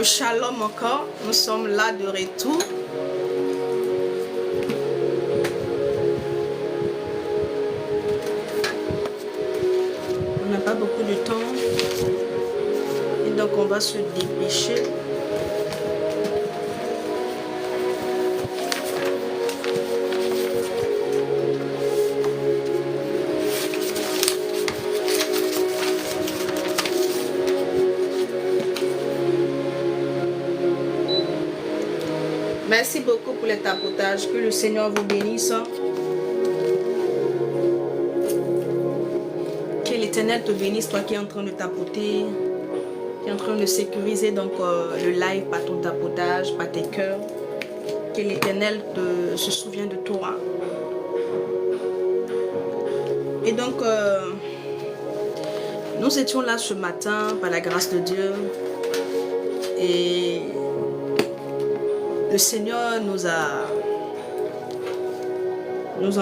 Shalom encore, nous sommes là de retour. On n'a pas beaucoup de temps et donc on va se dépêcher. Merci beaucoup pour les tapotages. Que le Seigneur vous bénisse. Que l'Éternel te bénisse, toi qui es en train de tapoter, qui est en train de sécuriser donc le live par ton tapotage, par tes cœurs. Que l'Éternel se souvienne de toi. Et donc, nous étions là ce matin par la grâce de Dieu. Et le Seigneur nous a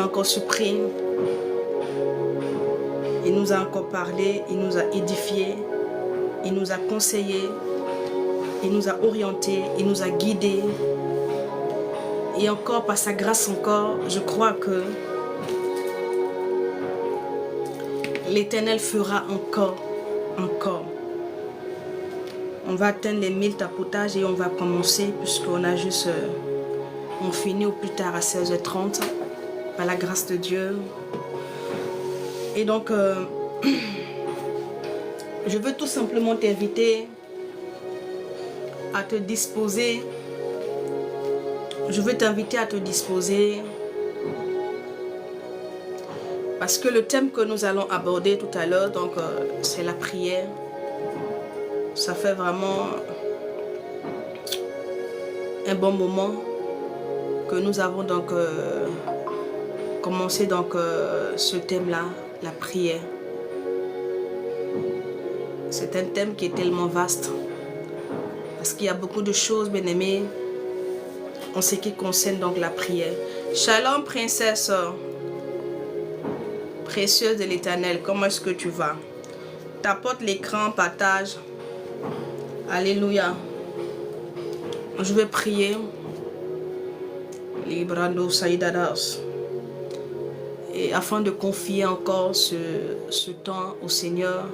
encore surpris. Il nous a encore parlé, il nous a édifié, il nous a conseillé, il nous a orienté, il nous a guidés. Et encore, par sa grâce encore, je crois que l'Éternel fera encore. On va atteindre les 1000 tapotages et on va commencer puisqu'on a juste... on finit au plus tard à 16h30 par la grâce de Dieu. Et donc, je veux tout simplement t'inviter à te disposer. Je veux t'inviter à te disposer parce que le thème que nous allons aborder tout à l'heure, donc c'est la prière. Ça fait vraiment un bon moment que nous avons donc commencé donc ce thème-là, la prière. C'est un thème qui est tellement vaste parce qu'il y a beaucoup de choses, bien aimés, en ce qui concerne donc la prière. Shalom, princesse précieuse de l'Éternel, comment est-ce que tu vas? Tapote l'écran, partage. Alléluia. Je vais prier. Librando Saïdadas. Et afin de confier encore ce temps au Seigneur,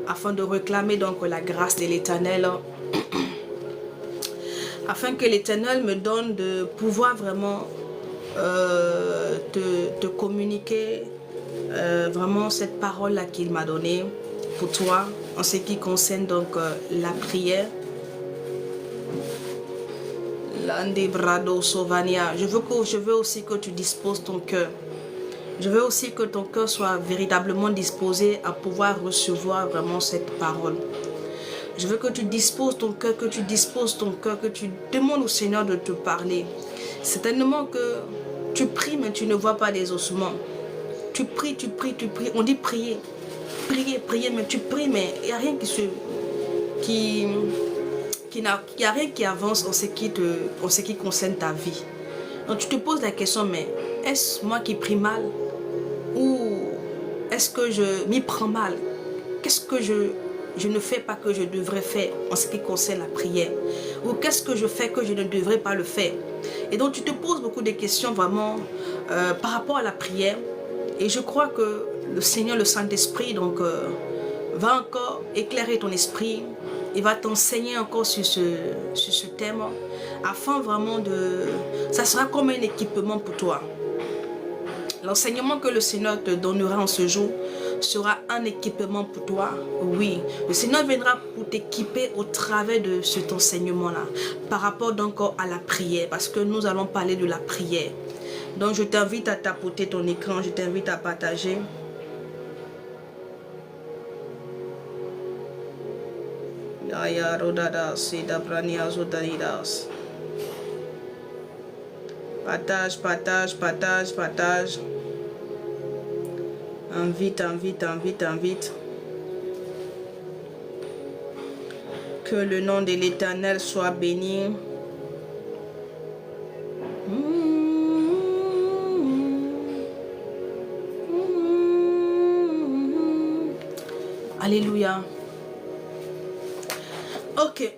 afin de réclamer donc la grâce de l'Éternel, afin que l'Éternel me donne de pouvoir vraiment te communiquer vraiment cette parole-là qu'il m'a donnée pour toi en ce qui concerne donc la prière. Je veux aussi que tu disposes ton cœur. Je veux aussi que ton cœur soit véritablement disposé à pouvoir recevoir vraiment cette parole. Je veux que tu disposes ton cœur, que tu demandes au Seigneur de te parler. Certainement que tu pries mais tu ne vois pas les ossements. Tu pries. On dit prier. Prier, mais tu pries, mais il n'y a rien il y a rien qui avance en ce qui concerne ta vie. Donc tu te poses la question, mais est-ce moi qui prie mal? Ou est-ce que je m'y prends mal? Qu'est-ce que je ne fais pas que je devrais faire en ce qui concerne la prière? Ou qu'est-ce que je fais que je ne devrais pas le faire? Et donc tu te poses beaucoup de questions vraiment par rapport à la prière. Et je crois que le Seigneur, le Saint-Esprit, donc va encore éclairer ton esprit. Il va t'enseigner encore sur ce thème, afin vraiment ça sera comme un équipement pour toi. L'enseignement que le Seigneur te donnera en ce jour sera un équipement pour toi. Oui, le Seigneur viendra pour t'équiper au travers de cet enseignement-là, par rapport donc à la prière, parce que nous allons parler de la prière. Donc je t'invite à tapoter ton écran, je t'invite à partager. Partage. Invite. Que le nom de l'Éternel soit béni. Alléluia. Ok.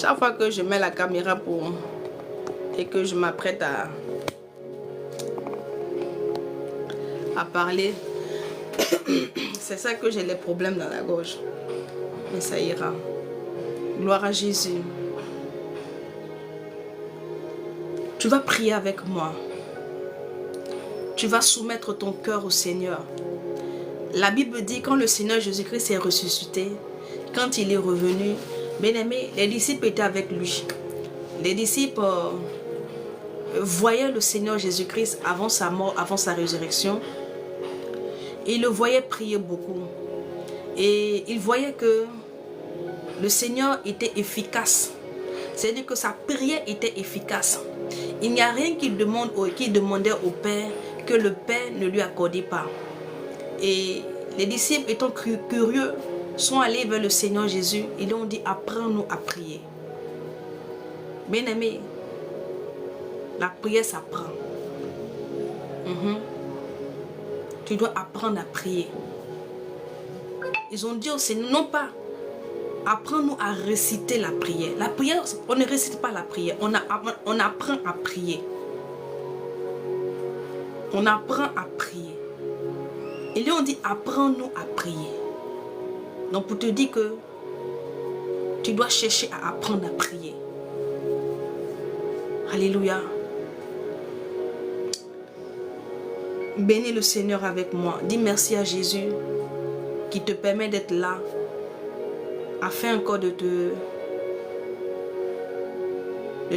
Chaque fois que je mets la caméra et que je m'apprête à parler, c'est ça que j'ai les problèmes dans la gorge. Mais ça ira. Gloire à Jésus. Tu vas prier avec moi. Tu vas soumettre ton cœur au Seigneur. La Bible dit quand le Seigneur Jésus-Christ est ressuscité, quand il est revenu, bien-aimé, les disciples étaient avec lui. Les disciples voyaient le Seigneur Jésus-Christ avant sa mort, avant sa résurrection. Ils le voyaient prier beaucoup. Et ils voyaient que le Seigneur était efficace. C'est-à-dire que sa prière était efficace. Il n'y a rien qu'il demandait au Père que le Père ne lui accordait pas. Et les disciples étant curieux sont allés vers le Seigneur Jésus et lui ont dit: apprends-nous à prier. Bien-aimé, la prière s'apprend. Tu dois apprendre à prier. Ils ont dit au Seigneur, non pas apprends-nous à réciter la prière. La prière, on ne récite pas la prière, on apprend à prier. On apprend à prier. Et lui on dit apprends-nous à prier. Donc pour te dire que tu dois chercher à apprendre à prier. Alléluia. Bénis le Seigneur avec moi. Dis merci à Jésus qui te permet d'être là afin encore de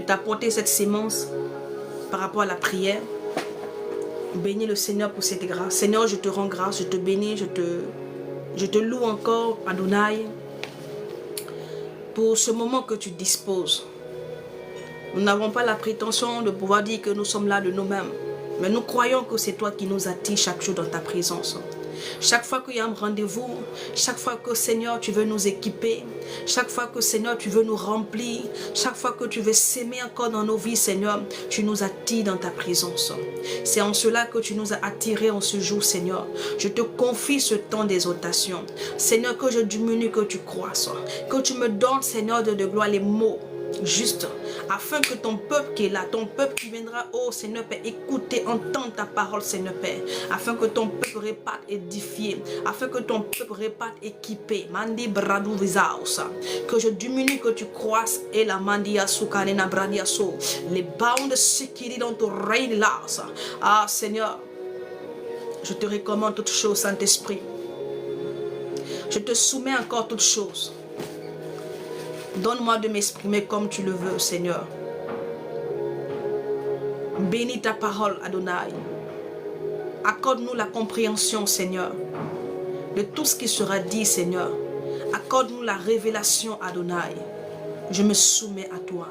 t'apporter cette sémence par rapport à la prière. Bénis le Seigneur pour cette grâce. Seigneur, je te rends grâce, je te bénis, je te loue encore, Adonai, pour ce moment que tu disposes. Nous n'avons pas la prétention de pouvoir dire que nous sommes là de nous-mêmes, mais nous croyons que c'est toi qui nous attires chaque jour dans ta présence. Chaque fois qu'il y a un rendez-vous, chaque fois que Seigneur tu veux nous équiper, chaque fois que Seigneur tu veux nous remplir, chaque fois que tu veux s'aimer encore dans nos vies, Seigneur, tu nous attires dans ta présence. C'est en cela que tu nous as attirés en ce jour, Seigneur. Je te confie ce temps d'exaltation. Seigneur, que je diminue, que tu croisses, que tu me donnes, Seigneur, de gloire les mots juste, afin que ton peuple qui est là, ton peuple qui viendra, oh Seigneur Père, écouter, entendre ta parole, Seigneur Père, afin que ton peuple réparte édifié, afin que ton peuple réparte équipé, mandi bradou visaosa, que je diminue, que tu croisses, et la mandia soukanena bradiaso, les bounds sécurité dans ton règne là, ah Seigneur, je te recommande toutes choses, Saint-Esprit, je te soumets encore toutes choses. Donne-moi de m'exprimer comme tu le veux, Seigneur. Bénis ta parole, Adonai. Accorde-nous la compréhension, Seigneur, de tout ce qui sera dit, Seigneur. Accorde-nous la révélation, Adonai. Je me soumets à toi,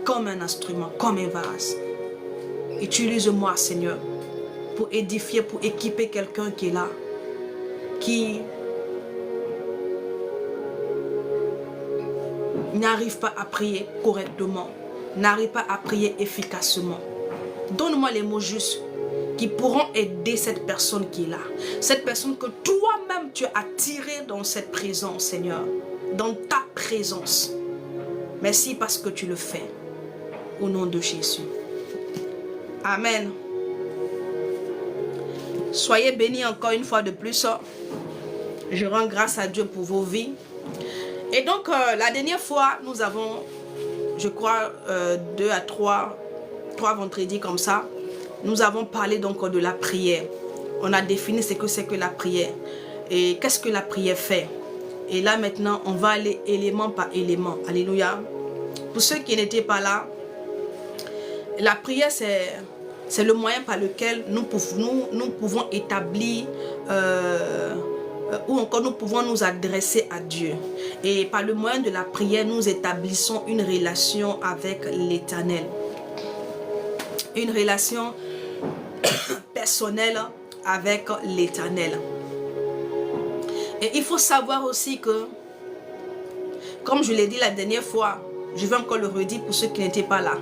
comme un instrument, comme un vase. Utilise-moi, Seigneur, pour édifier, pour équiper quelqu'un qui est là, qui n'arrive pas à prier correctement, n'arrive pas à prier efficacement. Donne-moi les mots justes qui pourront aider cette personne qui est là. Cette personne que toi-même tu as attirée dans cette présence, Seigneur. Dans ta présence. Merci parce que tu le fais. Au nom de Jésus. Amen. Soyez bénis encore une fois de plus. Je rends grâce à Dieu pour vos vies. Et donc, la dernière fois, nous avons, je crois, 2 à 3 vendredis comme ça, nous avons parlé donc de la prière. On a défini ce que c'est que la prière. Et qu'est-ce que la prière fait. Et là, maintenant, on va aller élément par élément. Alléluia. Pour ceux qui n'étaient pas là, la prière, c'est le moyen par lequel nous pouvons établir... ou encore nous pouvons nous adresser à Dieu. Et par le moyen de la prière, nous établissons une relation avec l'Éternel. Une relation personnelle avec l'Éternel. Et il faut savoir aussi que, comme je l'ai dit la dernière fois, je vais encore le redire pour ceux qui n'étaient pas là.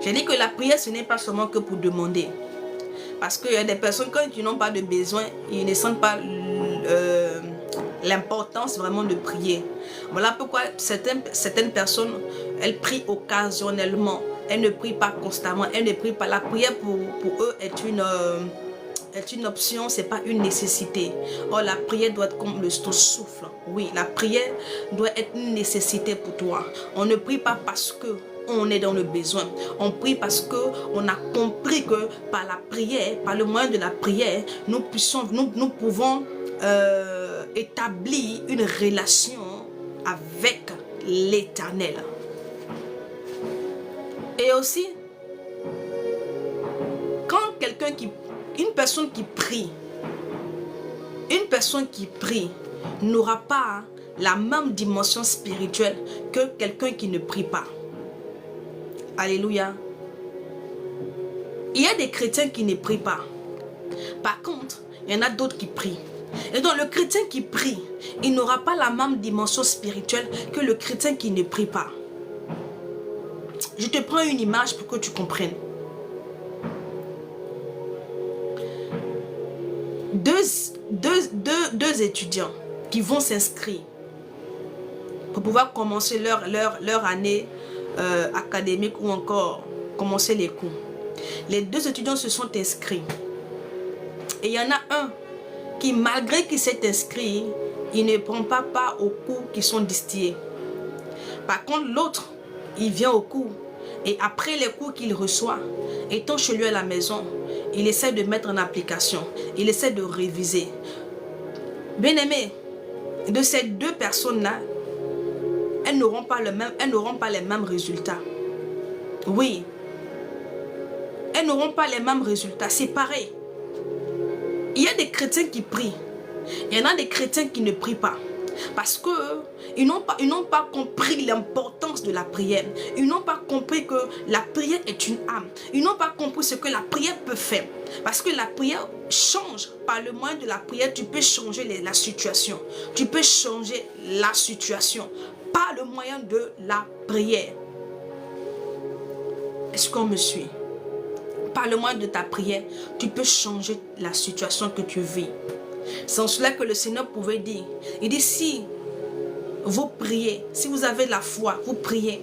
J'ai dit que la prière, ce n'est pas seulement que pour demander. Parce qu'il y a des personnes, quand ils n'ont pas de besoin, ils ne sentent pas l'importance vraiment de prier. Voilà pourquoi certaines personnes, Elle prie occasionnellement. Elle ne prie pas constamment. Elle ne prie pas. La prière pour eux est une option, c'est pas une nécessité. Or, la prière doit être comme le souffle. Oui, la prière doit être une nécessité pour toi. On ne prie pas parce que on est dans le besoin. On prie parce que on a compris que par la prière, par le moyen de la prière, nous pouvons établir une relation avec l'Éternel. Et aussi, quand une personne qui prie n'aura pas la même dimension spirituelle que quelqu'un qui ne prie pas. Alléluia. Il y a des chrétiens qui ne prient pas. Par contre, il y en a d'autres qui prient. Et donc le chrétien qui prie, il n'aura pas la même dimension spirituelle que le chrétien qui ne prie pas. Je te prends une image pour que tu comprennes. Deux étudiants qui vont s'inscrire pour pouvoir commencer leur année académique ou encore commencer les cours. Les deux étudiants se sont inscrits. Et il y en a un qui, malgré qu'il s'est inscrit, il ne prend pas part aux cours qui sont distillés. Par contre, l'autre, il vient au cours. Et après les cours qu'il reçoit, étant chez lui à la maison, il essaie de mettre en application. Il essaie de réviser. Bien-aimé, de ces deux personnes-là, elles n'auront pas les mêmes résultats. Oui. Elles n'auront pas les mêmes résultats. C'est pareil. Il y a des chrétiens qui prient. Il y en a des chrétiens qui ne prient pas. Parce qu'ils n'ont pas compris l'importance de la prière. Ils n'ont pas compris que la prière est une âme. Ils n'ont pas compris ce que la prière peut faire. Parce que la prière change. Par le moyen de la prière, tu peux changer la situation. Tu peux changer la situation. Par le moyen de la prière. Est-ce qu'on me suit? Par le moyen de ta prière, tu peux changer la situation que tu vis. C'est en cela que le Seigneur pouvait dire. Il dit, si vous priez, si vous avez la foi, vous priez,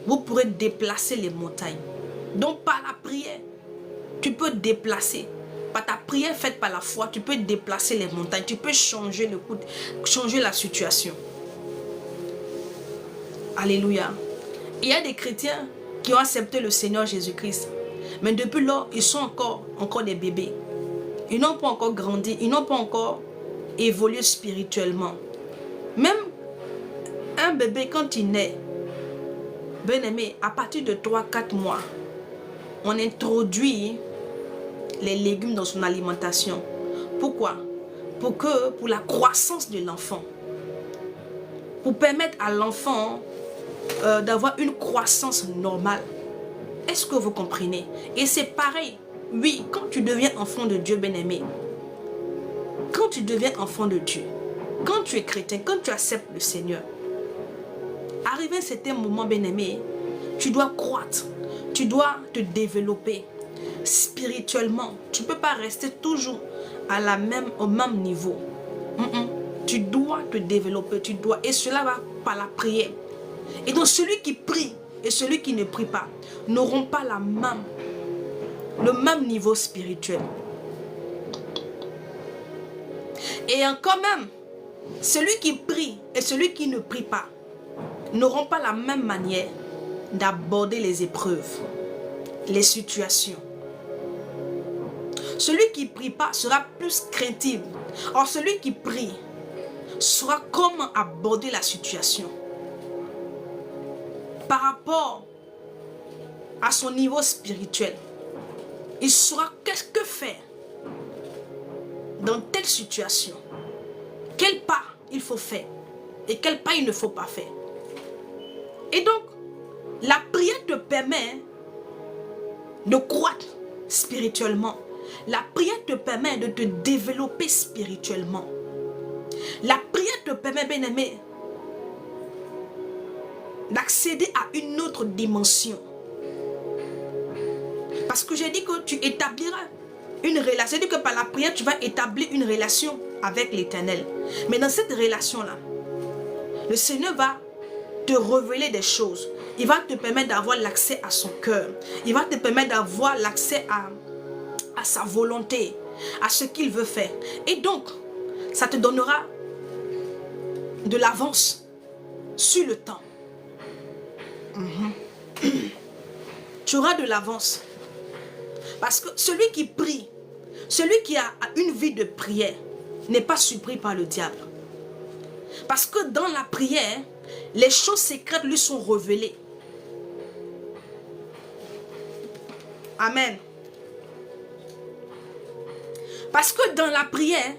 vous pourrez déplacer les montagnes. Donc par la prière, tu peux déplacer. Par ta prière faite par la foi, tu peux déplacer les montagnes. Tu peux changer changer la situation. Alléluia. Il y a des chrétiens qui ont accepté le Seigneur Jésus-Christ. Mais depuis lors, ils sont encore des bébés. Ils n'ont pas encore grandi. Ils n'ont pas encore évolué spirituellement. Même un bébé, quand il naît, bien aimé, à partir de 3-4 mois, on introduit les légumes dans son alimentation. Pourquoi? Pour la croissance de l'enfant. Pour permettre à l'enfant d'avoir une croissance normale. Est-ce que vous comprenez? Et c'est pareil. Oui, quand tu deviens enfant de Dieu, bien-aimé, quand tu deviens enfant de Dieu, quand tu es chrétien, quand tu acceptes le Seigneur, arrivé à un certain moment, bien-aimé, tu dois croître, tu dois te développer spirituellement. Tu ne peux pas rester toujours au même niveau. Tu dois te développer, et cela va par la prière. Et donc celui qui prie et celui qui ne prie pas n'auront pas le même niveau spirituel. Et quand même, celui qui prie et celui qui ne prie pas n'auront pas la même manière d'aborder les épreuves, les situations. Celui qui ne prie pas sera plus craintif. Or, celui qui prie saura comment aborder la situation par rapport à son niveau spirituel. Il saura qu'est-ce que faire dans telle situation. Quel pas il faut faire et quel pas il ne faut pas faire. Et donc, la prière te permet de croître spirituellement. La prière te permet de te développer spirituellement. La prière te permet, bien-aimé, d'accéder à une autre dimension. Parce que j'ai dit que tu établiras une relation. J'ai dit que par la prière, tu vas établir une relation avec l'Éternel. Mais dans cette relation-là, le Seigneur va te révéler des choses. Il va te permettre d'avoir l'accès à son cœur. Il va te permettre d'avoir l'accès à sa volonté, à ce qu'il veut faire. Et donc, ça te donnera de l'avance sur le temps. Tu auras de l'avance. Parce que celui qui prie, celui qui a une vie de prière, n'est pas surpris par le diable. Parce que dans la prière, les choses secrètes lui sont révélées. Amen. Parce que dans la prière,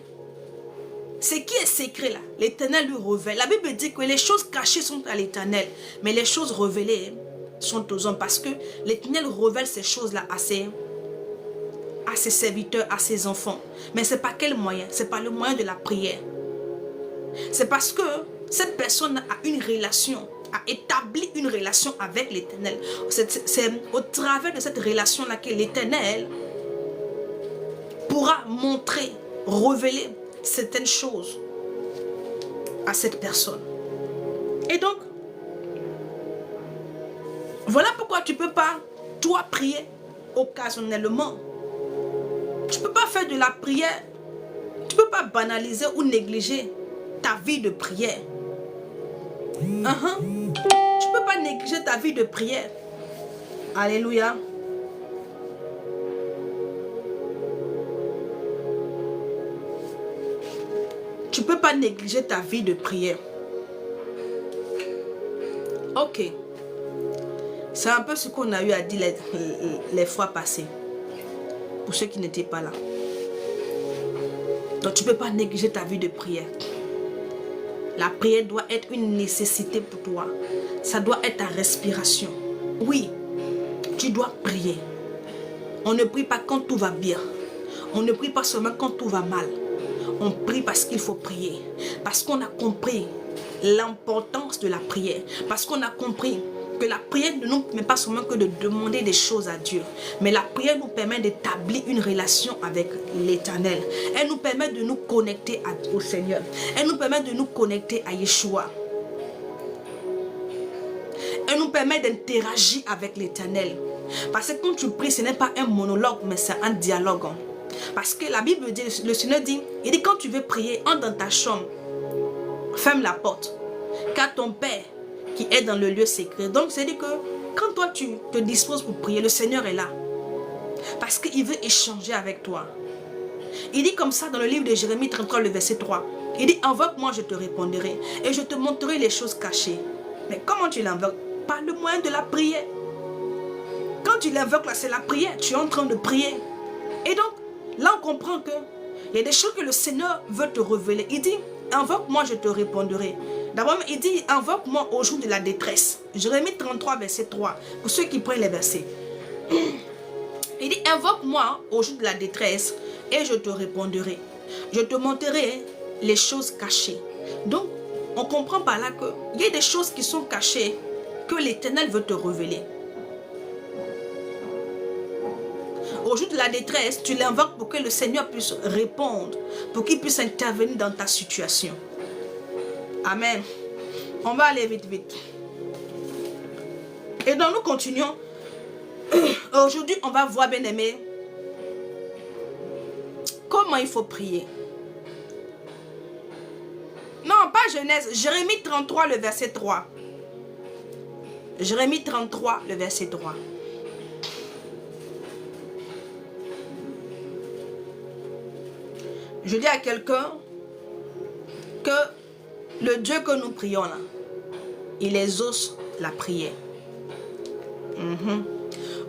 ce qui est secret là, l'Éternel lui révèle. La Bible dit que les choses cachées sont à l'Éternel, mais les choses révélées sont aux hommes. Parce que l'Éternel révèle ces choses-là à ses serviteurs, à ses enfants. Mais c'est par quel moyen? C'est par le moyen de la prière. C'est parce que cette personne a une relation, a établi une relation avec l'Éternel. C'est au travers de cette relation-là que l'Éternel pourra montrer, révéler certaines choses à cette personne. Et donc, voilà pourquoi tu ne peux pas, toi, prier occasionnellement. Tu ne peux pas faire de la prière, tu ne peux pas banaliser ou négliger ta vie de prière. Tu ne peux pas négliger ta vie de prière. Alléluia. Tu ne peux pas négliger ta vie de prière. Ok. C'est un peu ce qu'on a eu à dire les fois passées. Pour ceux qui n'étaient pas là. Donc tu ne peux pas négliger ta vie de prière. La prière doit être une nécessité pour toi. Ça doit être ta respiration. Oui, tu dois prier. On ne prie pas quand tout va bien. On ne prie pas seulement quand tout va mal. On prie parce qu'il faut prier. Parce qu'on a compris l'importance de la prière. Parce qu'on a compris que la prière ne nous permet pas seulement que de demander des choses à Dieu. Mais la prière nous permet d'établir une relation avec l'Éternel. Elle nous permet de nous connecter au Seigneur. Elle nous permet de nous connecter à Yeshua. Elle nous permet d'interagir avec l'Éternel. Parce que quand tu pries, ce n'est pas un monologue, mais c'est un dialogue. Parce que la Bible dit, le Seigneur dit, il dit quand tu veux prier, entre dans ta chambre, ferme la porte, car ton Père qui est dans le lieu secret. Donc c'est dit que quand toi tu te disposes pour prier, le Seigneur est là. Parce qu'il veut échanger avec toi. Il dit comme ça dans le livre de Jérémie 33, le verset 3. Il dit, invoque-moi, je te répondrai et je te montrerai les choses cachées. Mais comment tu l'invoques? Par le moyen de la prière. Quand tu l'invoques là, c'est la prière. Tu es en train de prier. Et donc, là on comprend que il y a des choses que le Seigneur veut te révéler. Il dit, invoque-moi, je te répondrai. D'abord, il dit, invoque-moi au jour de la détresse. Jérémie 33, verset 3. Pour ceux qui prennent les versets. Il dit, invoque-moi au jour de la détresse et je te répondrai. Je te montrerai les choses cachées. Donc, on comprend par là qu'il y a des choses qui sont cachées que l'Éternel veut te révéler. Au jour de la détresse, tu l'invoques pour que le Seigneur puisse répondre, pour qu'il puisse intervenir dans ta situation. Amen. On va aller vite, vite. Et donc nous continuons. Aujourd'hui, on va voir, bien aimé, comment il faut prier. Non, pas Genèse. Jérémie 33, le verset 3. Jérémie 33, le verset 3. Je dis à quelqu'un que le Dieu que nous prions là, il exauce la prière.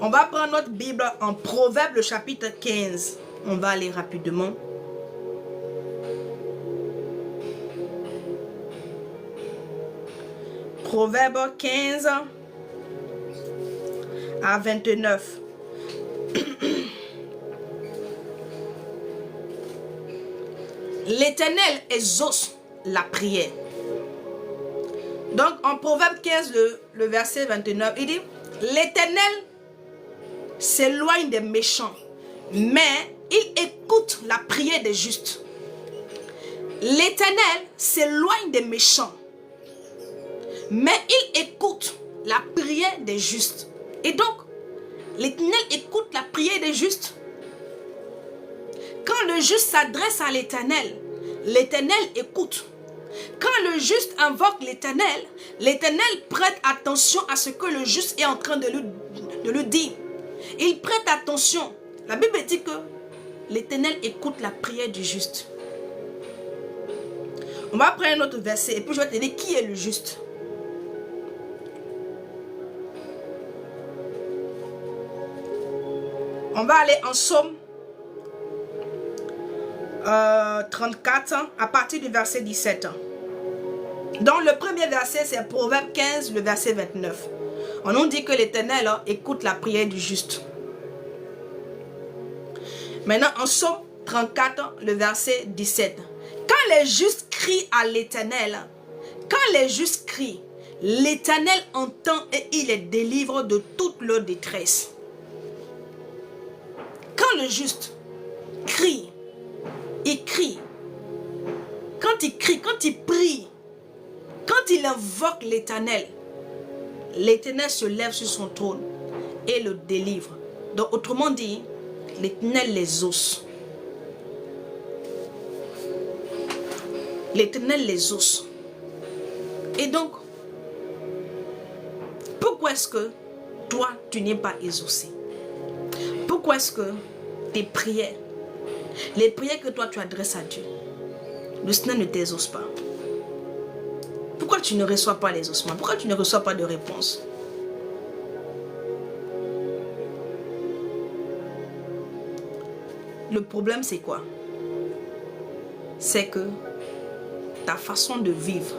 On va prendre notre Bible en Proverbe, le chapitre 15. On va aller rapidement. Proverbe 15 à 29. L'Éternel exauce la prière. Donc en Proverbe 15, le verset 29, il dit, l'Éternel s'éloigne des méchants, mais il écoute la prière des justes. L'Éternel s'éloigne des méchants, Mais il écoute la prière des justes. Et donc, l'Éternel écoute la prière des justes. Quand le juste s'adresse à l'Éternel, l'Éternel écoute. Quand le juste invoque l'Éternel, l'Éternel prête attention à ce que le juste est en train de lui dire. Il prête attention. La Bible dit que l'Éternel écoute la prière du juste. On va prendre un autre verset et puis je vais te dire qui est le juste. On va aller en Psaume 34 à partir du verset 17. Donc le premier verset c'est Proverbe 15, le verset 29. On nous dit que l'Éternel écoute la prière du juste. Maintenant en Psaume 34, le verset 17. Quand les justes crient à l'Éternel, quand les justes crient, l'Éternel entend et il les délivre de toute leur détresse. Quand le juste crie, il crie. Quand il crie, quand il prie, quand il invoque l'Éternel, l'Éternel se lève sur son trône et le délivre. Donc autrement dit, l'Éternel les ose. L'Éternel les ose. Et donc, pourquoi est-ce que toi, tu n'es pas exaucé? Pourquoi est-ce que tes prières, les prières que toi tu adresses à Dieu, le Seigneur ne t'exauce pas? Pourquoi tu ne reçois pas l'exaucement? Pourquoi tu ne reçois pas de réponse? Le problème c'est quoi? C'est que ta façon de vivre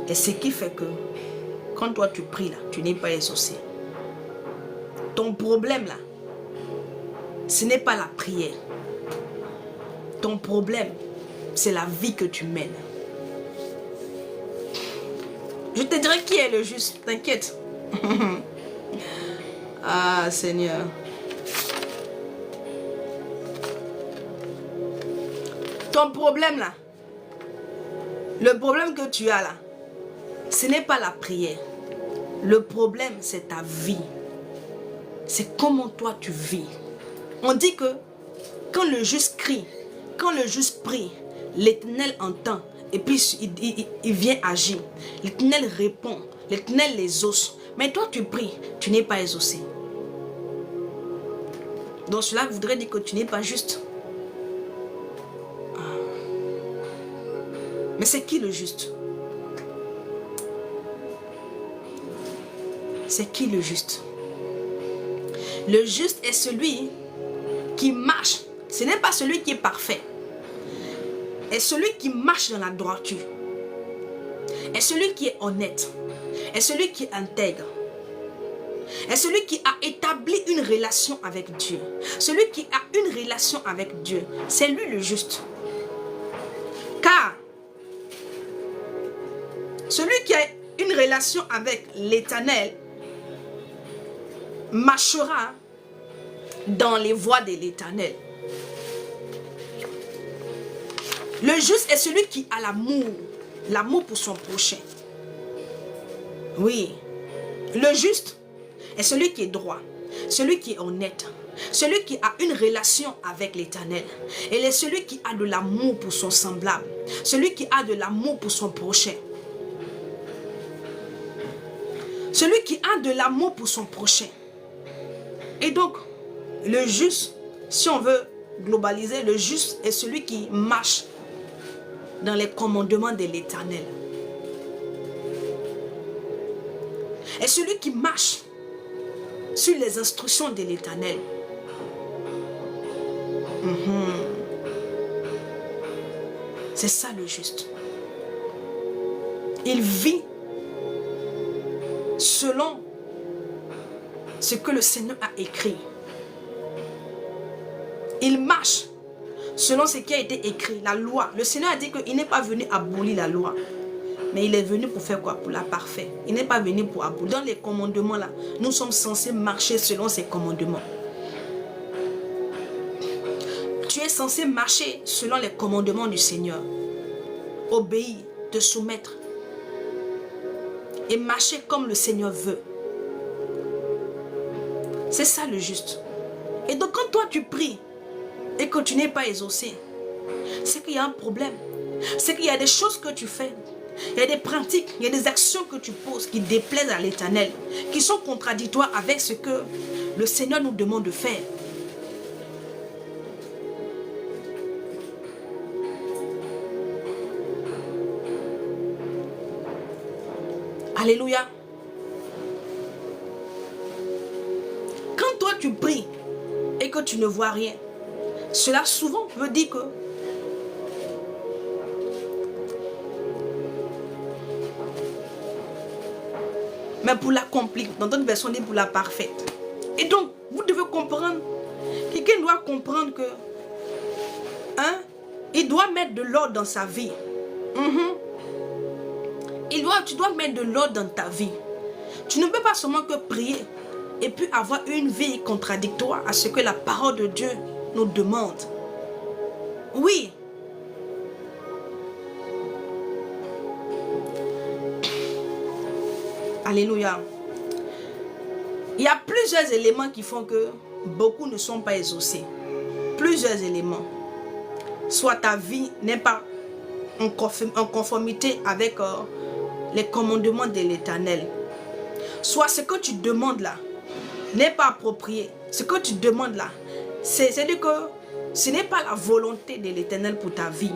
est ce qui fait que quand toi tu pries là, tu n'es pas exaucé. Ton problème là, ce n'est pas la prière. Ton problème, c'est la vie que tu mènes. Je te dirai qui est le juste, t'inquiète. Ah Seigneur. Ton problème là, le problème que tu as là, ce n'est pas la prière. Le problème, c'est ta vie. C'est comment toi tu vis. On dit que quand le juste crie, quand le juste prie, l'Éternel entend et puis il vient agir. L'Éternel répond, l'Éternel les exauce. Mais toi tu pries, tu n'es pas exaucé. Donc cela voudrait dire que tu n'es pas juste. Mais c'est qui le juste? C'est qui le juste? Le juste est celui qui marche. Ce n'est pas celui qui est parfait. Est celui qui marche dans la droiture. Est celui qui est honnête. Est celui qui est intègre. Est celui qui a établi une relation avec Dieu. Celui qui a une relation avec Dieu. C'est lui le juste. Car celui qui a une relation avec l'Éternel marchera dans les voies de l'Éternel. Le juste est celui qui a l'amour pour son prochain. Oui, le juste est celui qui est droit, celui qui est honnête, celui qui a une relation avec l'Éternel. Et est celui qui a de l'amour pour son semblable, celui qui a de l'amour pour son prochain. Celui qui a de l'amour pour son prochain. Et donc, le juste, si on veut globaliser, le juste est celui qui marche dans les commandements de l'Éternel. Et celui qui marche sur les instructions de l'Éternel. C'est ça le juste. Il vit selon ce que le Seigneur a écrit. Il marche selon ce qui a été écrit, la loi. Le Seigneur a dit qu'il n'est pas venu abolir la loi, mais il est venu pour faire quoi? Pour la parfaire. Il n'est pas venu pour abolir. Dans les commandements là, nous sommes censés marcher selon ces commandements. Tu es censé marcher selon les commandements du Seigneur. Obéir, te soumettre. et marcher comme le Seigneur veut. C'est ça le juste. Et donc quand toi tu pries et que tu n'es pas exaucé, c'est qu'il y a un problème. C'est qu'il y a des choses que tu fais, il y a des pratiques, il y a des actions que tu poses qui déplaisent à l'Éternel, qui sont contradictoires avec ce que le Seigneur nous demande de faire. Alléluia. Quand toi tu pries et que tu ne vois rien, cela souvent veut dire que mais pour l'accomplir, dans d'autres versions, on dit pour la parfaite. Et donc, vous devez comprendre, quelqu'un doit comprendre que, il doit mettre de l'ordre dans sa vie. Tu dois mettre de l'ordre dans ta vie. Tu ne peux pas seulement que prier et puis avoir une vie contradictoire à ce que la parole de Dieu nous demande. Oui. Alléluia. Il y a plusieurs éléments qui font que beaucoup ne sont pas exaucés. Plusieurs éléments. Soit ta vie n'est pas en conformité avec les commandements de l'Éternel. Soit ce que tu demandes là n'est pas approprié. Ce que tu demandes là, c'est-à-dire que ce n'est pas la volonté de l'Éternel pour ta vie.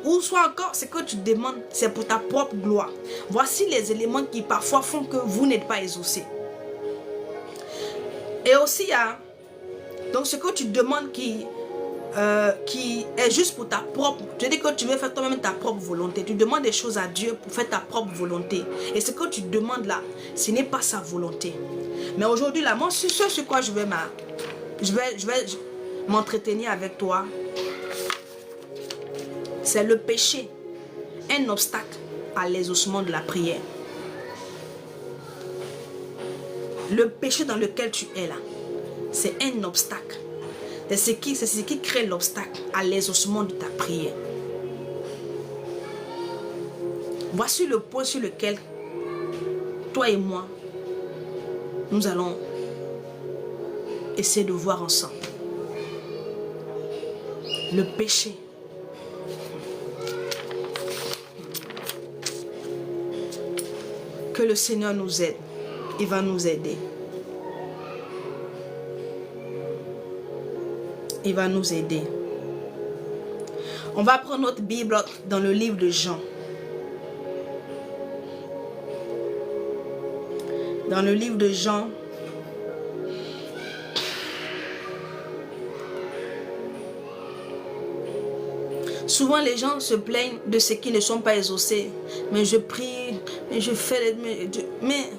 Ou soit encore, ce que tu demandes, c'est pour ta propre gloire. Voici les éléments qui parfois font que vous n'êtes pas exaucés. Et aussi, il y a donc ce que tu demandes qui est juste pour ta propre. Tu dis que tu veux faire toi-même ta propre volonté. Tu demandes des choses à Dieu pour faire ta propre volonté. Et ce que tu demandes là, ce n'est pas sa volonté. Mais aujourd'hui là, moi, ce sur quoi je vais m'entretenir avec toi, c'est le péché, un obstacle à l'exaucement de la prière. Le péché dans lequel tu es là, c'est un obstacle. C'est ce qui crée l'obstacle à l'exaucement de ta prière. Voici le point sur lequel toi et moi, nous allons essayer de voir ensemble. Le péché. Que le Seigneur nous aide. Il va nous aider. Il va nous aider. On va prendre notre Bible dans le livre de Jean. Dans le livre de Jean. Souvent les gens se plaignent de ce qui ne sont pas exaucés. Mais je prie, mais je fais... Mais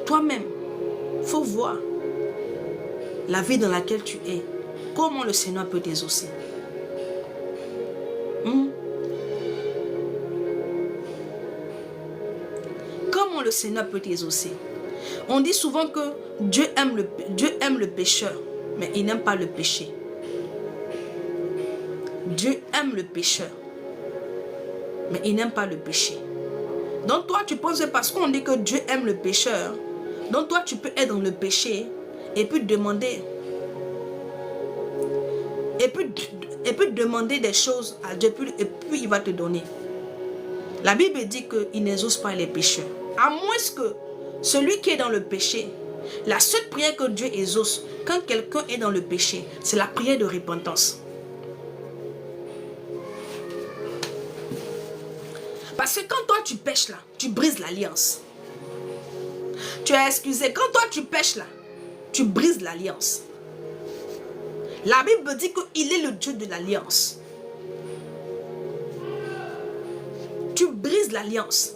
toi-même, il faut voir la vie dans laquelle tu es. Comment le Seigneur peut t'exaucer? Comment le Seigneur peut t'exaucer? On dit souvent que Dieu aime le pécheur, mais il n'aime pas le péché. Dieu aime le pécheur, mais il n'aime pas le péché. Donc toi, tu penses que parce qu'on dit que Dieu aime le pécheur, donc toi, tu peux être dans le péché et puis demander... Et puis demander des choses à Dieu et puis il va te donner. La Bible dit qu'il n'exauce pas les pécheurs. À moins que celui qui est dans le péché, la seule prière que Dieu exauce quand quelqu'un est dans le péché, c'est la prière de repentance. Parce que quand toi tu pèches là, tu brises l'alliance. Tu es excusé. Quand toi tu pèches là, tu brises l'alliance. La Bible dit qu'il est le Dieu de l'alliance. Tu brises l'alliance.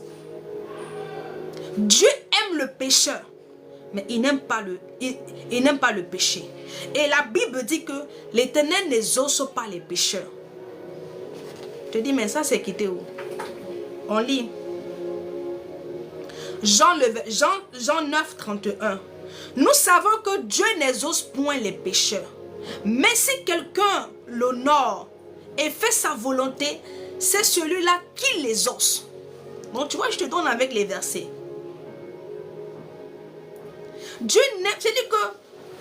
Dieu aime le pécheur, mais il n'aime pas le péché. Et la Bible dit que l'Éternel n'exauce pas les pécheurs. Je te dis, mais ça c'est quitté où? On lit. Jean 9, 31. Nous savons que Dieu n'exauce point les pécheurs. Mais si quelqu'un l'honore et fait sa volonté, c'est celui-là qui l'exauce. Donc tu vois, je te donne avec les versets. Dieu n'aime, c'est-à-dire que,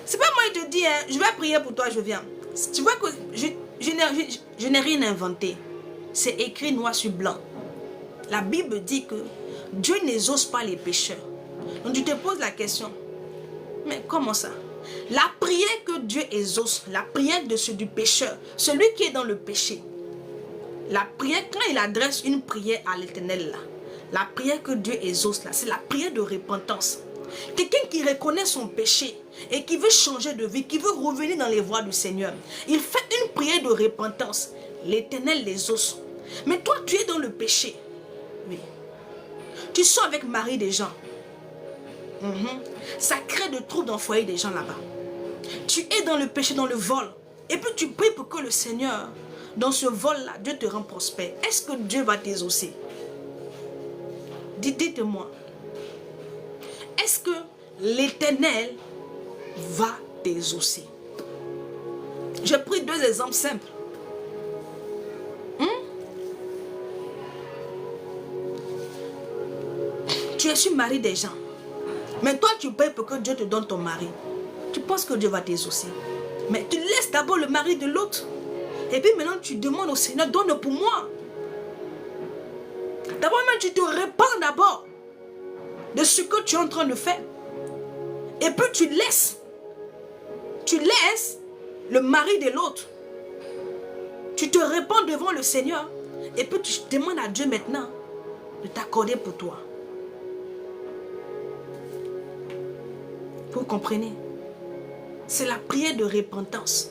c'est pas moi qui te dis, hein, je vais prier pour toi, je viens. Tu vois que je n'ai rien inventé. C'est écrit noir sur blanc. La Bible dit que Dieu n'exauce pas les pécheurs. Donc tu te poses la question, mais comment ça? La prière que Dieu exauce, la prière du pécheur, celui qui est dans le péché, la prière, quand il adresse une prière à l'Éternel, là, la prière que Dieu exauce, là, c'est la prière de repentance. Quelqu'un qui reconnaît son péché et qui veut changer de vie, qui veut revenir dans les voies du Seigneur, il fait une prière de repentance. L'Éternel l'exauce. Mais toi, tu es dans le péché. Oui. Tu sors avec Marie des gens. Ça crée de troubles dans le foyer des gens là-bas. Tu es dans le péché, dans le vol. Et puis tu pries pour que le Seigneur, dans ce vol-là, Dieu te rend prospère. Est-ce que Dieu va t'exaucer? Dites-moi. Est-ce que l'Éternel va t'exaucer? J'ai pris deux exemples simples. Tu es sur mari des gens. Mais toi, tu payes pour que Dieu te donne ton mari. Tu penses que Dieu va t'exaucer. Mais tu laisses d'abord le mari de l'autre. Et puis maintenant, tu demandes au Seigneur, donne pour moi. D'abord même, tu te répands d'abord de ce que tu es en train de faire. Et puis tu laisses le mari de l'autre. Tu te répands devant le Seigneur. Et puis tu demandes à Dieu maintenant de t'accorder pour toi. Vous comprenez? C'est la prière de repentance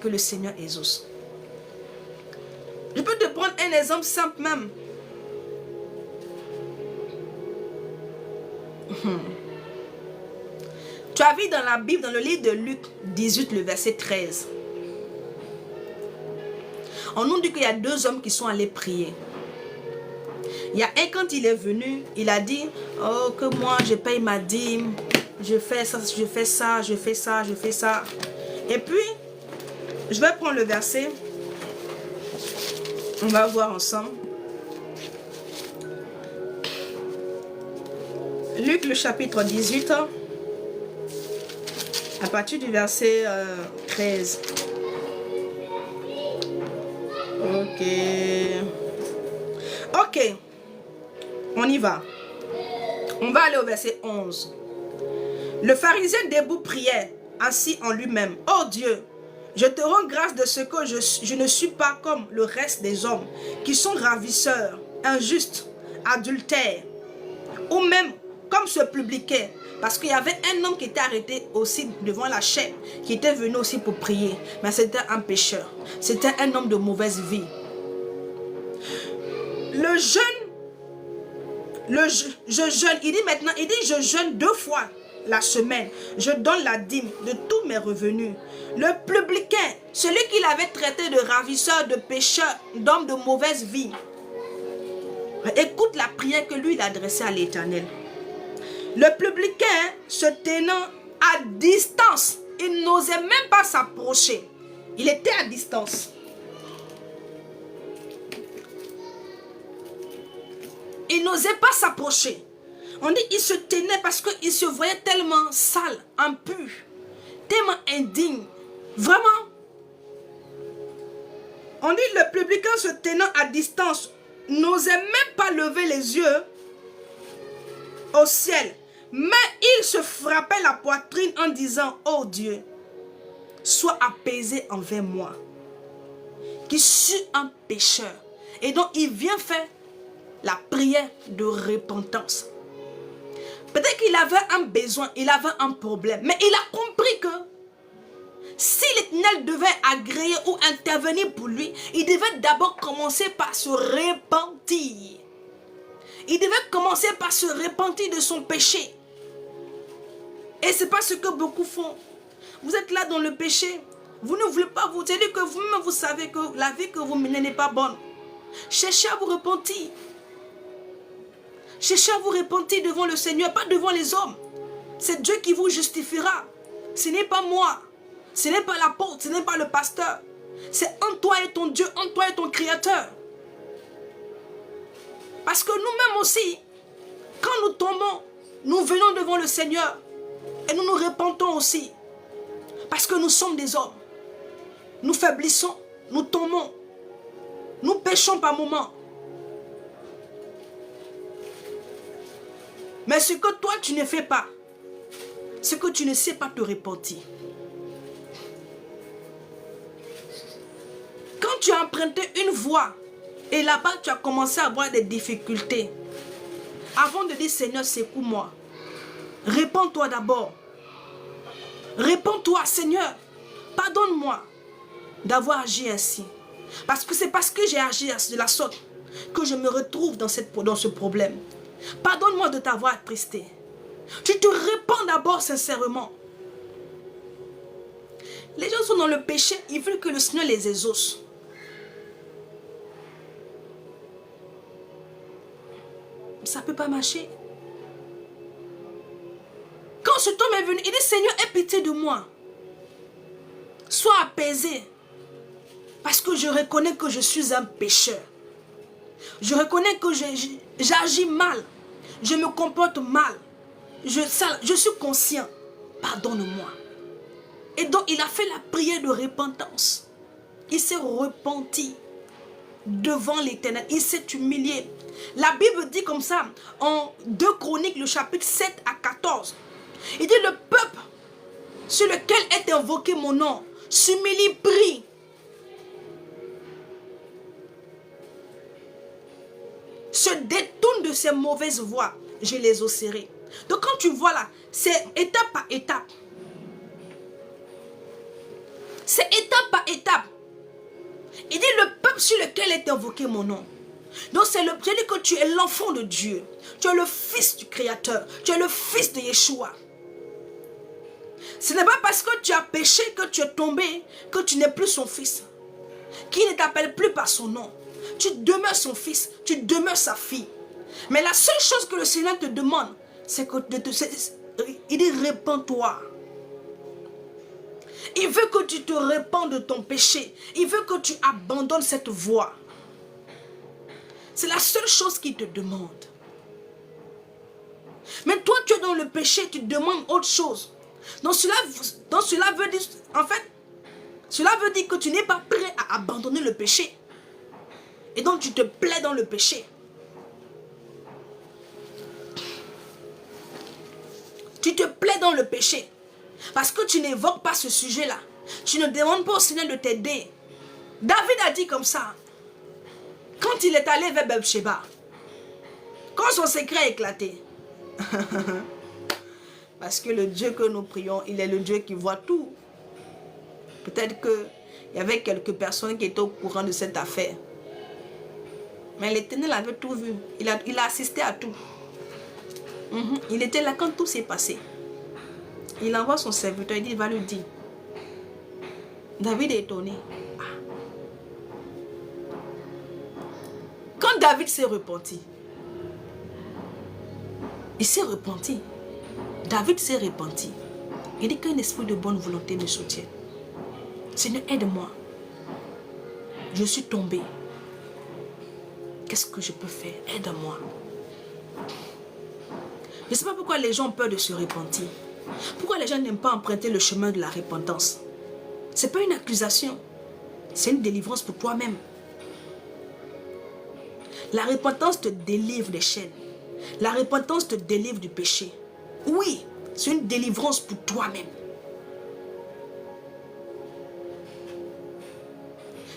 que le Seigneur exauce. Je peux te prendre un exemple simple même. Tu as vu dans la Bible, dans le livre de Luc 18, le verset 13. On nous dit qu'il y a deux hommes qui sont allés prier. Il y a un, quand il est venu, il a dit, oh, que moi je paye ma dîme, je fais ça, je fais ça, je fais ça, je fais ça. Et puis, je vais prendre le verset. On va voir ensemble. Luc, le chapitre 18, à partir du verset 13. Ok. On y va. On va aller au verset 11. Le pharisien debout priait, assis en lui-même. Oh Dieu, je te rends grâce de ce que je ne suis pas comme le reste des hommes, qui sont ravisseurs, injustes, adultères, ou même comme ce publicain. Parce qu'il y avait un homme qui était arrêté aussi devant la chaîne, qui était venu aussi pour prier. Mais c'était un pécheur. C'était un homme de mauvaise vie. Le jeûne, je jeûne, il dit maintenant, il dit je jeûne 2 fois la semaine. Je donne la dîme de tous mes revenus. Le publicain, celui qu'il avait traité de ravisseur, de pécheur, d'homme de mauvaise vie. Écoute la prière que lui il adressait à l'Éternel. Le publicain se tenant à distance, il n'osait même pas s'approcher. Il était à distance. Il n'osait pas s'approcher. On dit qu'il se tenait parce qu'il se voyait tellement sale, impur, tellement indigne. Vraiment. On dit le publicain se tenant à distance n'osait même pas lever les yeux au ciel. Mais il se frappait la poitrine en disant, oh Dieu, sois apaisé envers moi, qui suis un pécheur. Et donc il vient faire la prière de repentance. Peut-être qu'il avait un besoin, il avait un problème, mais il a compris que si l'Éternel devait agréer ou intervenir pour lui, il devait d'abord commencer par se repentir. Il devait commencer par se repentir de son péché. Et ce n'est pas ce que beaucoup font. Vous êtes là dans le péché. Vous ne voulez pas vous dire que vous-même vous savez que la vie que vous menez n'est pas bonne. Cherchez à vous repentir. Cherchez à vous repentir devant le Seigneur, pas devant les hommes. C'est Dieu qui vous justifiera. Ce n'est pas moi. Ce n'est pas l'apôtre, ce n'est pas le pasteur. C'est en toi et ton Dieu, en toi et ton Créateur. Parce que nous-mêmes aussi, quand nous tombons, nous venons devant le Seigneur. Et nous nous repentons aussi. Parce que nous sommes des hommes. Nous faiblissons, nous tombons. Nous péchons par moments. Mais ce que toi tu ne fais pas, c'est que tu ne sais pas te repentir. Quand tu as emprunté une voie et là-bas tu as commencé à avoir des difficultés, avant de dire Seigneur secoue-moi, répands-toi d'abord. Répands-toi Seigneur, pardonne-moi d'avoir agi ainsi. Parce que c'est parce que j'ai agi de la sorte que je me retrouve dans ce problème. Pardonne-moi de t'avoir attristé. Tu te répands d'abord sincèrement. Les gens sont dans le péché, ils veulent que le Seigneur les exauce. Ça ne peut pas marcher. Quand cet homme est venu, il dit Seigneur, aie pitié de moi. Sois apaisé. Parce que je reconnais que je suis un pécheur. Je reconnais que j'agis mal. Je me comporte mal. Je suis conscient. Pardonne-moi. Et donc il a fait la prière de repentance. Il s'est repenti devant l'Éternel. Il s'est humilié. La Bible dit comme ça en 2 Chroniques, le chapitre 7 à 14. Il dit le peuple sur lequel est invoqué mon nom s'humilie, prie. Se détourne de ces mauvaises voies, je les osserai. Donc quand tu vois là, c'est étape par étape. C'est étape par étape. Il dit le peuple sur lequel est invoqué mon nom. Donc c'est le Dieu dit que tu es l'enfant de Dieu. Tu es le fils du Créateur. Tu es le fils de Yeshua. Ce n'est pas parce que tu as péché, que tu es tombé, que tu n'es plus son fils. Qu'il ne t'appelle plus par son nom. Tu demeures son fils, tu demeures sa fille. Mais la seule chose que le Seigneur te demande, c'est que il dit répands-toi. Il veut que tu te répands de ton péché. Il veut que tu abandonnes cette voie. C'est la seule chose qu'il te demande. Mais toi, tu es dans le péché, tu demandes autre chose. Donc cela veut dire, en fait, cela veut dire que tu n'es pas prêt à abandonner le péché. Et donc tu te plais dans le péché. Tu te plais dans le péché. Parce que tu n'évoques pas ce sujet-là. Tu ne demandes pas au Seigneur de t'aider. David a dit comme ça. Quand il est allé vers Bathsheba. Quand son secret a éclaté. Parce que le Dieu que nous prions, il est le Dieu qui voit tout. Peut-être qu'il y avait quelques personnes qui étaient au courant de cette affaire. Mais l'Éternel avait tout vu. Il a assisté à tout. Il était là quand tout s'est passé. Il envoie son serviteur, il dit, va lui dire. David est étonné. Quand David s'est repenti, il s'est repenti. David s'est repenti. Il dit qu'un esprit de bonne volonté me soutienne. Seigneur, aide-moi. Je suis tombé. Qu'est-ce que je peux faire? Aide-moi. Je ne sais pas pourquoi les gens ont peur de se repentir. Pourquoi les gens n'aiment pas emprunter le chemin de la repentance? Ce n'est pas une accusation. C'est une délivrance pour toi-même. La repentance te délivre des chaînes. La repentance te délivre du péché. Oui, c'est une délivrance pour toi-même.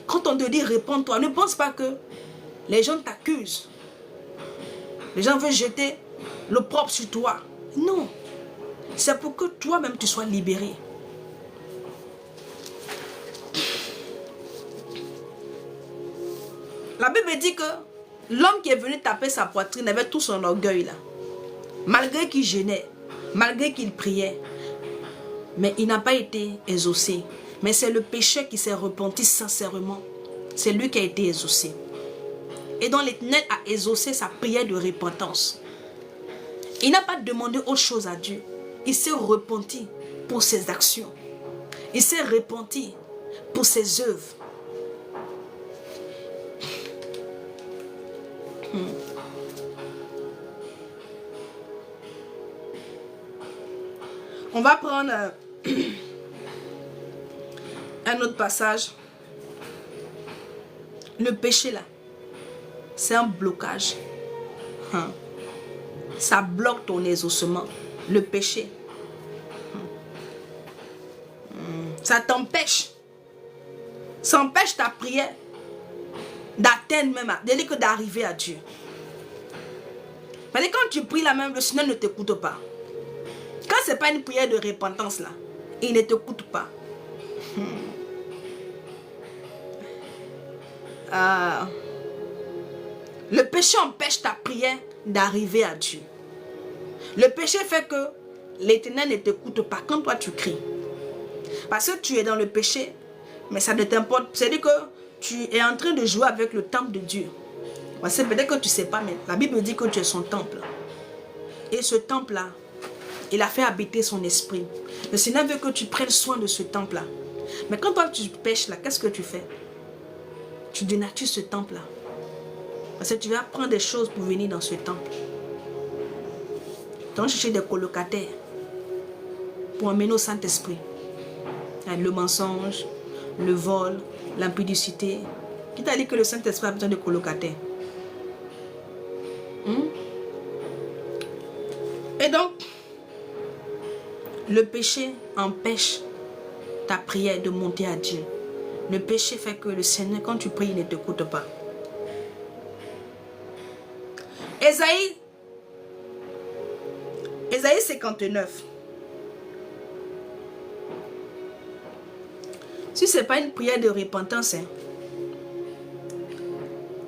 Quand on te dit repens-toi, ne pense pas que les gens t'accusent. Les gens veulent jeter l'opprobre sur toi. Non. C'est pour que toi-même tu sois libéré. La Bible dit que l'homme qui est venu taper sa poitrine avait tout son orgueil là. Malgré qu'il gênait, malgré qu'il priait. Mais il n'a pas été exaucé. Mais c'est le pécheur qui s'est repenti sincèrement. C'est lui qui a été exaucé. Et donc l'Éternel a exaucé sa prière de repentance. Il n'a pas demandé autre chose à Dieu. Il s'est repenti pour ses actions. Il s'est repenti pour ses œuvres. On va prendre un autre passage. Le péché là, c'est un blocage. Ça bloque ton exaucement. Le péché. Ça t'empêche. Ça empêche ta prière d'atteindre même, d'arriver à Dieu. Mais quand tu pries là même, le Seigneur ne t'écoute pas. Quand ce n'est pas une prière de repentance là, il ne t'écoute pas. Le péché empêche ta prière d'arriver à Dieu. Le péché fait que l'Éternel ne t'écoute pas quand toi tu cries. Parce que tu es dans le péché, mais ça ne t'importe. C'est-à-dire que tu es en train de jouer avec le temple de Dieu. Parce que peut-être que tu ne sais pas, mais la Bible dit que tu es son temple. Et ce temple-là, il a fait habiter son esprit. Le Seigneur veut que tu prennes soin de ce temple-là. Mais quand toi tu pêches là, qu'est-ce que tu fais? Tu dénatures ce temple-là. Parce que tu vas prendre des choses pour venir dans ce temple. Tu vas chercher des colocataires pour emmener au Saint-Esprit. Le mensonge, le vol, l'impudicité. Qui t'a dit que le Saint-Esprit a besoin de colocataires? Et donc, le péché empêche ta prière de monter à Dieu. Le péché fait que le Seigneur, quand tu pries, il ne t'écoute pas. Ésaïe 59. Si ce n'est pas une prière de repentance, hein.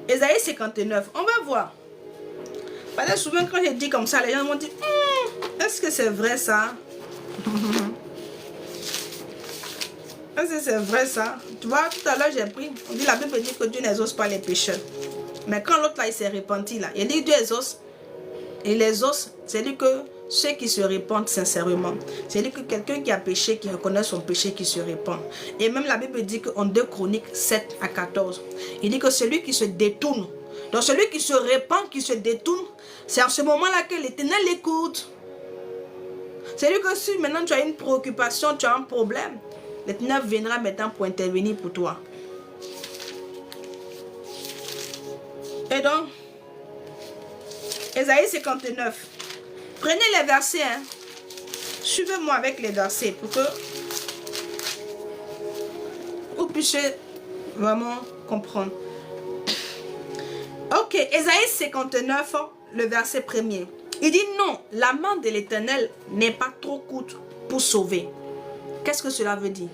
Ésaïe 59, on va voir. Parce que souvent quand je dis comme ça, les gens vont dire, est-ce que c'est vrai ça? Est-ce que c'est vrai ça? Tu vois, tout à l'heure j'ai pris, on dit la Bible dit que Dieu n'exauce pas les pécheurs. Mais quand l'autre là, il s'est repenti là, il dit Dieu exauce. Et les os, c'est-à-dire que ceux qui se répandent sincèrement. C'est-à-dire que quelqu'un qui a péché, qui reconnaît son péché, qui se répand. Et même la Bible dit qu'en 2 Chroniques 7 à 14, il dit que celui qui se détourne, donc celui qui se répand, qui se détourne, c'est à ce moment-là que l'Éternel l'écoute. C'est-à-dire que si maintenant tu as une préoccupation, tu as un problème, l'Éternel viendra maintenant pour intervenir pour toi. Et donc, Ésaïe 59. Prenez les versets. Hein. Suivez-moi avec les versets pour que vous puissiez vraiment comprendre. Ok, Ésaïe 59, le verset premier. Il dit non, la main de l'Éternel n'est pas trop courte pour sauver. Qu'est-ce que cela veut dire?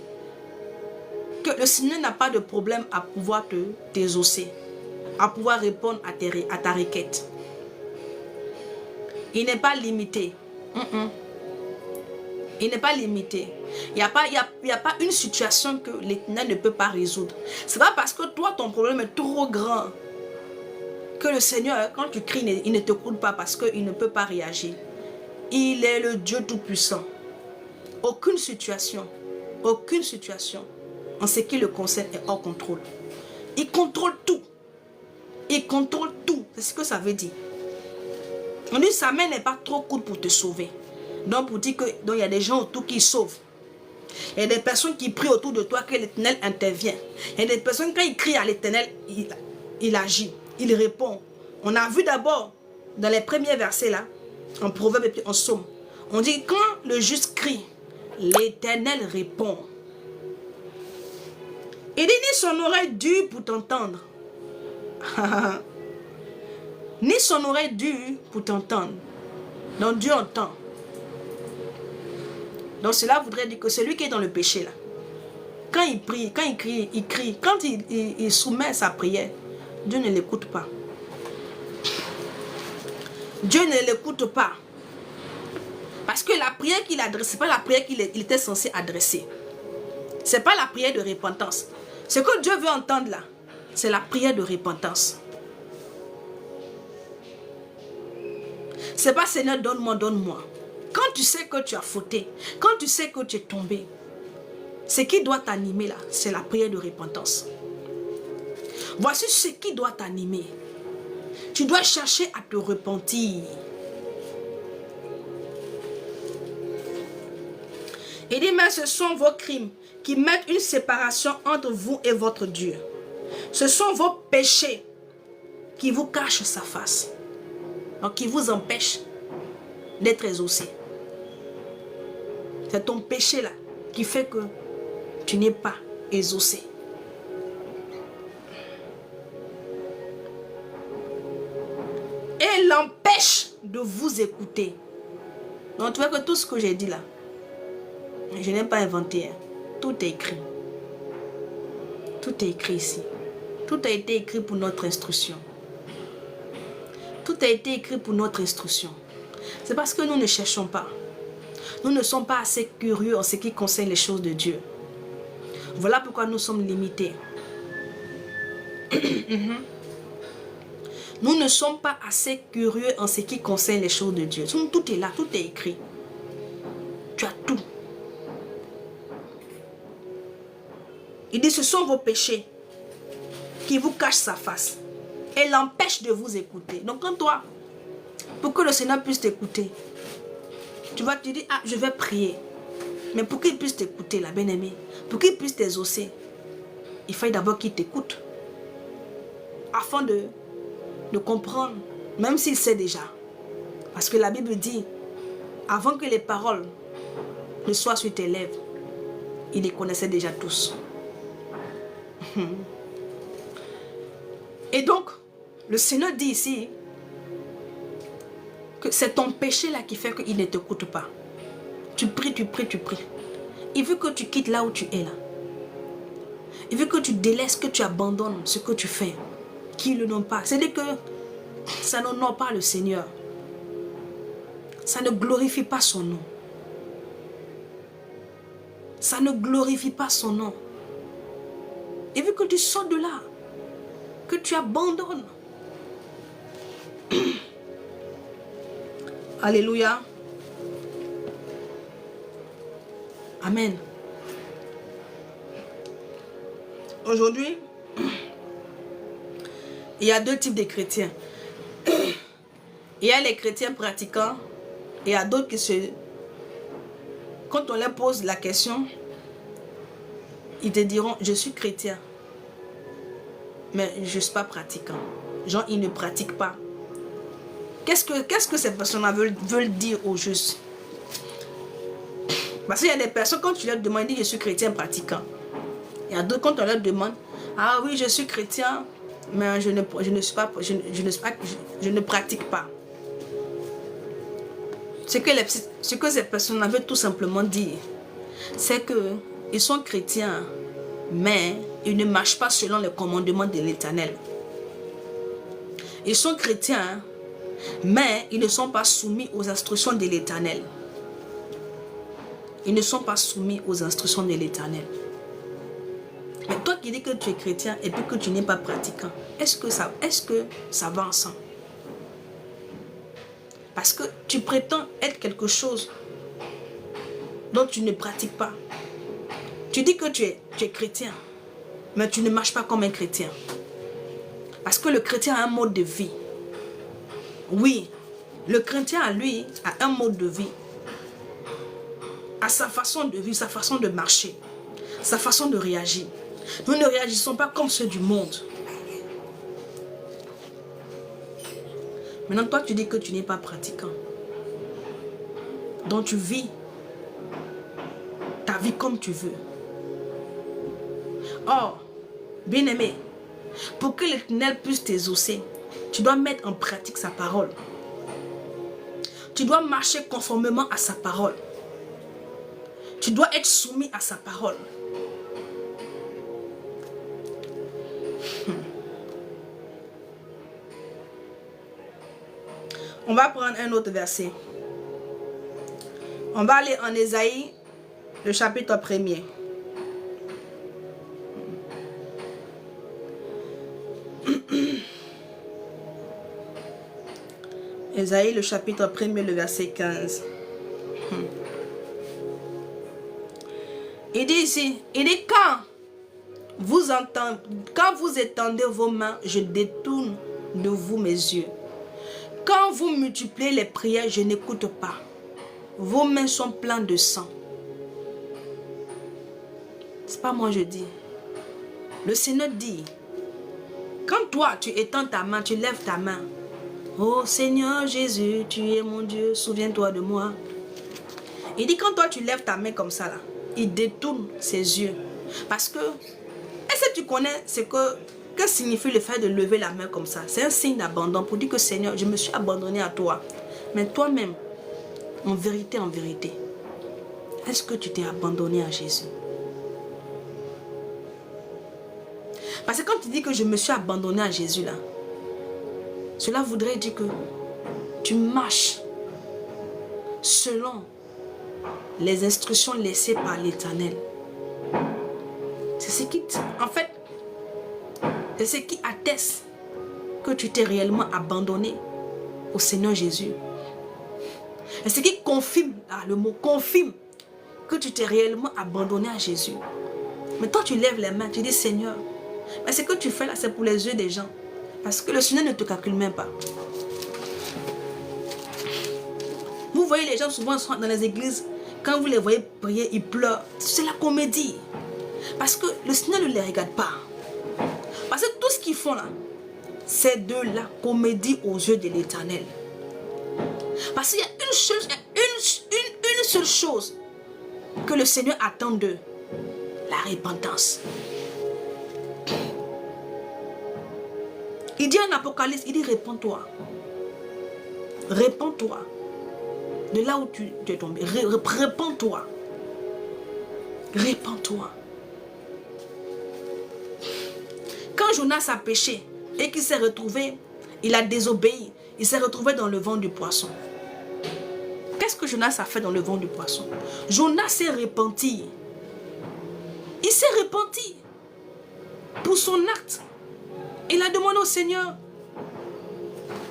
Que le Seigneur n'a pas de problème à pouvoir t'exaucer, à pouvoir répondre à ta requête. Il n'est pas limité. Il n'est pas limité. Il n'y a pas une situation que l'Éternel ne peut pas résoudre. Ce n'est pas parce que toi, ton problème est trop grand que le Seigneur, quand tu cries, il ne t'écoute pas parce qu'il ne peut pas réagir. Il est le Dieu Tout-Puissant. Aucune situation en ce qui le concerne est hors contrôle. Il contrôle tout. Il contrôle tout. C'est ce que ça veut dire. On dit sa main n'est pas trop courte pour te sauver. Donc pour dire que il y a des gens autour qui sauvent. Il y a des personnes qui prient autour de toi que l'Éternel intervient. Il y a des personnes quand ils crient à l'Éternel, il agit, il répond. On a vu d'abord dans les premiers versets là, en Proverbe et puis en Psaume, on dit quand le juste crie, l'Éternel répond. Il dit ni son oreille dure pour t'entendre. Ni son oreille dure pour t'entendre. Donc Dieu entend. Donc cela voudrait dire que celui qui est dans le péché là, quand il prie, quand il crie, quand il soumet sa prière, Dieu ne l'écoute pas. Dieu ne l'écoute pas. Parce que la prière qu'il adresse, ce n'est pas la prière qu'il était censé adresser. Ce n'est pas la prière de repentance. Ce que Dieu veut entendre là, c'est la prière de repentance. C'est pas Seigneur, donne-moi, donne-moi. Quand tu sais que tu as fauté, quand tu sais que tu es tombé, ce qui doit t'animer là, c'est la prière de repentance. Voici ce qui doit t'animer. Tu dois chercher à te repentir. Il dit, mais ce sont vos crimes qui mettent une séparation entre vous et votre Dieu. Ce sont vos péchés qui vous cachent sa face. Donc, qui vous empêchent d'être exaucé. C'est ton péché là qui fait que tu n'es pas exaucé. Et l'empêche de vous écouter. Donc tu vois que tout ce que j'ai dit là, je n'ai pas inventé. Hein. Tout est écrit. Tout est écrit ici. Tout a été écrit pour notre instruction. Tout a été écrit pour notre instruction. C'est parce que nous ne cherchons pas. Nous ne sommes pas assez curieux en ce qui concerne les choses de Dieu. Voilà pourquoi nous sommes limités. Nous ne sommes pas assez curieux en ce qui concerne les choses de Dieu. Tout est là, tout est écrit. Tu as tout. Il dit, ce sont vos péchés qui vous cachent sa face et l'empêchent de vous écouter. Donc quand toi, pour que le Seigneur puisse t'écouter, tu vas te dire, ah, je vais prier. Mais pour qu'il puisse t'écouter, la bien-aimée, pour qu'il puisse t'exaucer, il faut d'abord qu'il t'écoute. Afin de comprendre, même s'il sait déjà. Parce que la Bible dit, avant que les paroles ne soient sur tes lèvres, il les connaissait déjà tous. Et donc, le Seigneur dit ici que c'est ton péché là qui fait qu'il ne t'écoute pas. Tu pries, tu pries, tu pries. Il veut que tu quittes là où tu es là. Il veut que tu délaisses, que tu abandonnes ce que tu fais. Qui le nomme pas. C'est-à-dire que ça n'honore pas le Seigneur. Ça ne glorifie pas son nom. Ça ne glorifie pas son nom. Il veut que tu sortes de là. Que tu abandonnes. Alléluia. Amen. Aujourd'hui, il y a deux types de chrétiens. Il y a les chrétiens pratiquants et il y a d'autres qui se... Quand on leur pose la question, ils te diront, je suis chrétien, mais je ne suis pas pratiquant. Genre, ils ne pratiquent pas. Qu'est-ce que ces personnes veulent dire au juste? Parce qu'il y a des personnes, quand tu leur demandes, ils disent, je suis chrétien pratiquant. Il y a d'autres, quand on leur demande, ah oui, je suis chrétien, mais je ne pratique pas. Ce que ces personnes veulent tout simplement dire, c'est qu'ils sont chrétiens, mais ils ne marchent pas selon les commandements de l'Éternel. Ils sont chrétiens, mais ils ne sont pas soumis aux instructions de l'Éternel. Ils ne sont pas soumis aux instructions de l'Éternel. Mais toi qui dis que tu es chrétien et puis que tu n'es pas pratiquant, est-ce que ça va ensemble? Parce que tu prétends être quelque chose dont tu ne pratiques pas. Tu dis que tu es chrétien, mais tu ne marches pas comme un chrétien. Parce que le chrétien a un mode de vie. Oui, le chrétien à lui a un mode de vie. À sa façon de vivre, sa façon de marcher, sa façon de réagir. Nous ne réagissons pas comme ceux du monde. Maintenant, toi, tu dis que tu n'es pas pratiquant. Donc, tu vis ta vie comme tu veux. Or, bien-aimé, pour que l'Éternel puisse t'exaucer, tu dois mettre en pratique sa parole. Tu dois marcher conformément à sa parole. Tu dois être soumis à sa parole. On va prendre un autre verset. On va aller en Ésaïe, le chapitre 1er. Ésaïe, le chapitre 1er, le verset 15. Il dit ici, il dit quand vous étendez vos mains, je détourne de vous mes yeux. Quand vous multipliez les prières, je n'écoute pas. Vos mains sont pleines de sang. c'est pas moi je dis. Le Seigneur dit, quand toi tu étends ta main, tu lèves ta main. Oh Seigneur Jésus, tu es mon Dieu, souviens-toi de moi. Il dit quand toi tu lèves ta main comme ça là, il détourne ses yeux. Parce que, est-ce que tu connais ce que signifie le fait de lever la main comme ça? C'est un signe d'abandon pour dire que Seigneur, je me suis abandonné à toi. Mais toi-même, en vérité, est-ce que tu t'es abandonné à Jésus? Parce que quand tu dis que je me suis abandonné à Jésus là, cela voudrait dire que tu marches selon les instructions laissées par l'Éternel. C'est ce qui, en fait, c'est ce qui atteste que tu t'es réellement abandonné au Seigneur Jésus. Et ce qui confirme, le mot confirme, que tu t'es réellement abandonné à Jésus. Mais toi tu lèves les mains, tu dis Seigneur, mais ce que tu fais là c'est pour les yeux des gens. Parce que le Seigneur ne te calcule même pas. Vous voyez les gens souvent dans les églises, quand vous les voyez prier, ils pleurent. C'est la comédie. Parce que le Seigneur ne les regarde pas. Parce que tout ce qu'ils font là, c'est de la comédie aux yeux de l'Éternel. Parce qu'il y a une seule chose que le Seigneur attend d'eux, la repentance. Il dit en Apocalypse, il dit répands-toi. Répands-toi. De là où tu es tombé. Répands-toi. Répands-toi. Quand Jonas a péché et qu'il s'est retrouvé, il a désobéi, il s'est retrouvé dans le ventre du poisson. Qu'est-ce que Jonas a fait dans le ventre du poisson? Jonas s'est repenti. Il s'est repenti pour son acte. Il a demandé au Seigneur,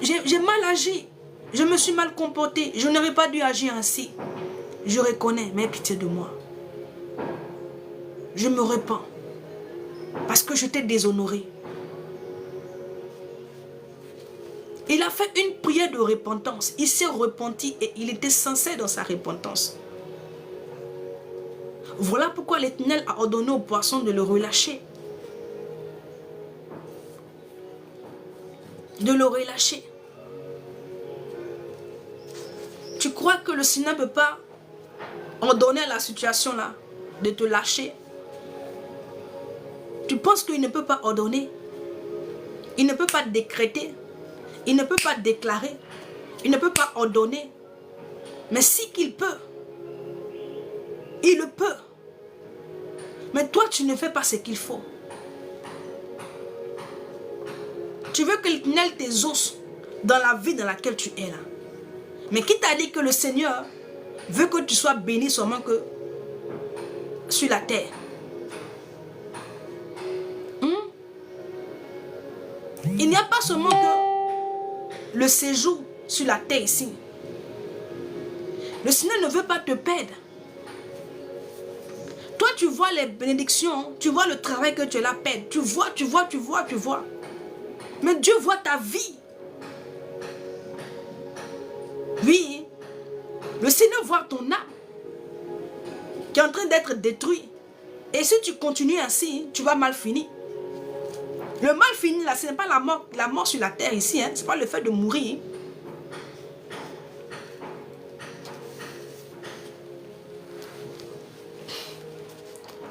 j'ai mal agi, je me suis mal comporté, je n'aurais pas dû agir ainsi. Je reconnais, mais aie pitié de moi. Je me repens parce que je t'ai déshonoré. Il a fait une prière de repentance. Il s'est repenti et il était sincère dans sa repentance. Voilà pourquoi l'Éternel a ordonné au poisson de le relâcher. De le relâcher. Tu crois que le Seigneur ne peut pas ordonner à la situation là de te lâcher? Tu penses qu'il ne peut pas ordonner? Il ne peut pas décréter? Il ne peut pas déclarer? Il ne peut pas ordonner? Mais si qu'il peut, il le peut. Mais toi, tu ne fais pas ce qu'il faut. Tu veux que l'Éternel t'exauce dans la vie dans laquelle tu es là. Mais qui t'a dit que le Seigneur veut que tu sois béni seulement que sur la terre? Il n'y a pas seulement que le séjour sur la terre ici. Le Seigneur ne veut pas te perdre. Toi, tu vois les bénédictions, tu vois le travail que tu as là perdre. Tu vois. Mais Dieu voit ta vie. Oui, le Seigneur voit ton âme qui est en train d'être détruite. Et si tu continues ainsi, tu vas mal finir. Le mal fini là, ce n'est pas la mort sur la terre ici. Ce n'est pas le fait de mourir.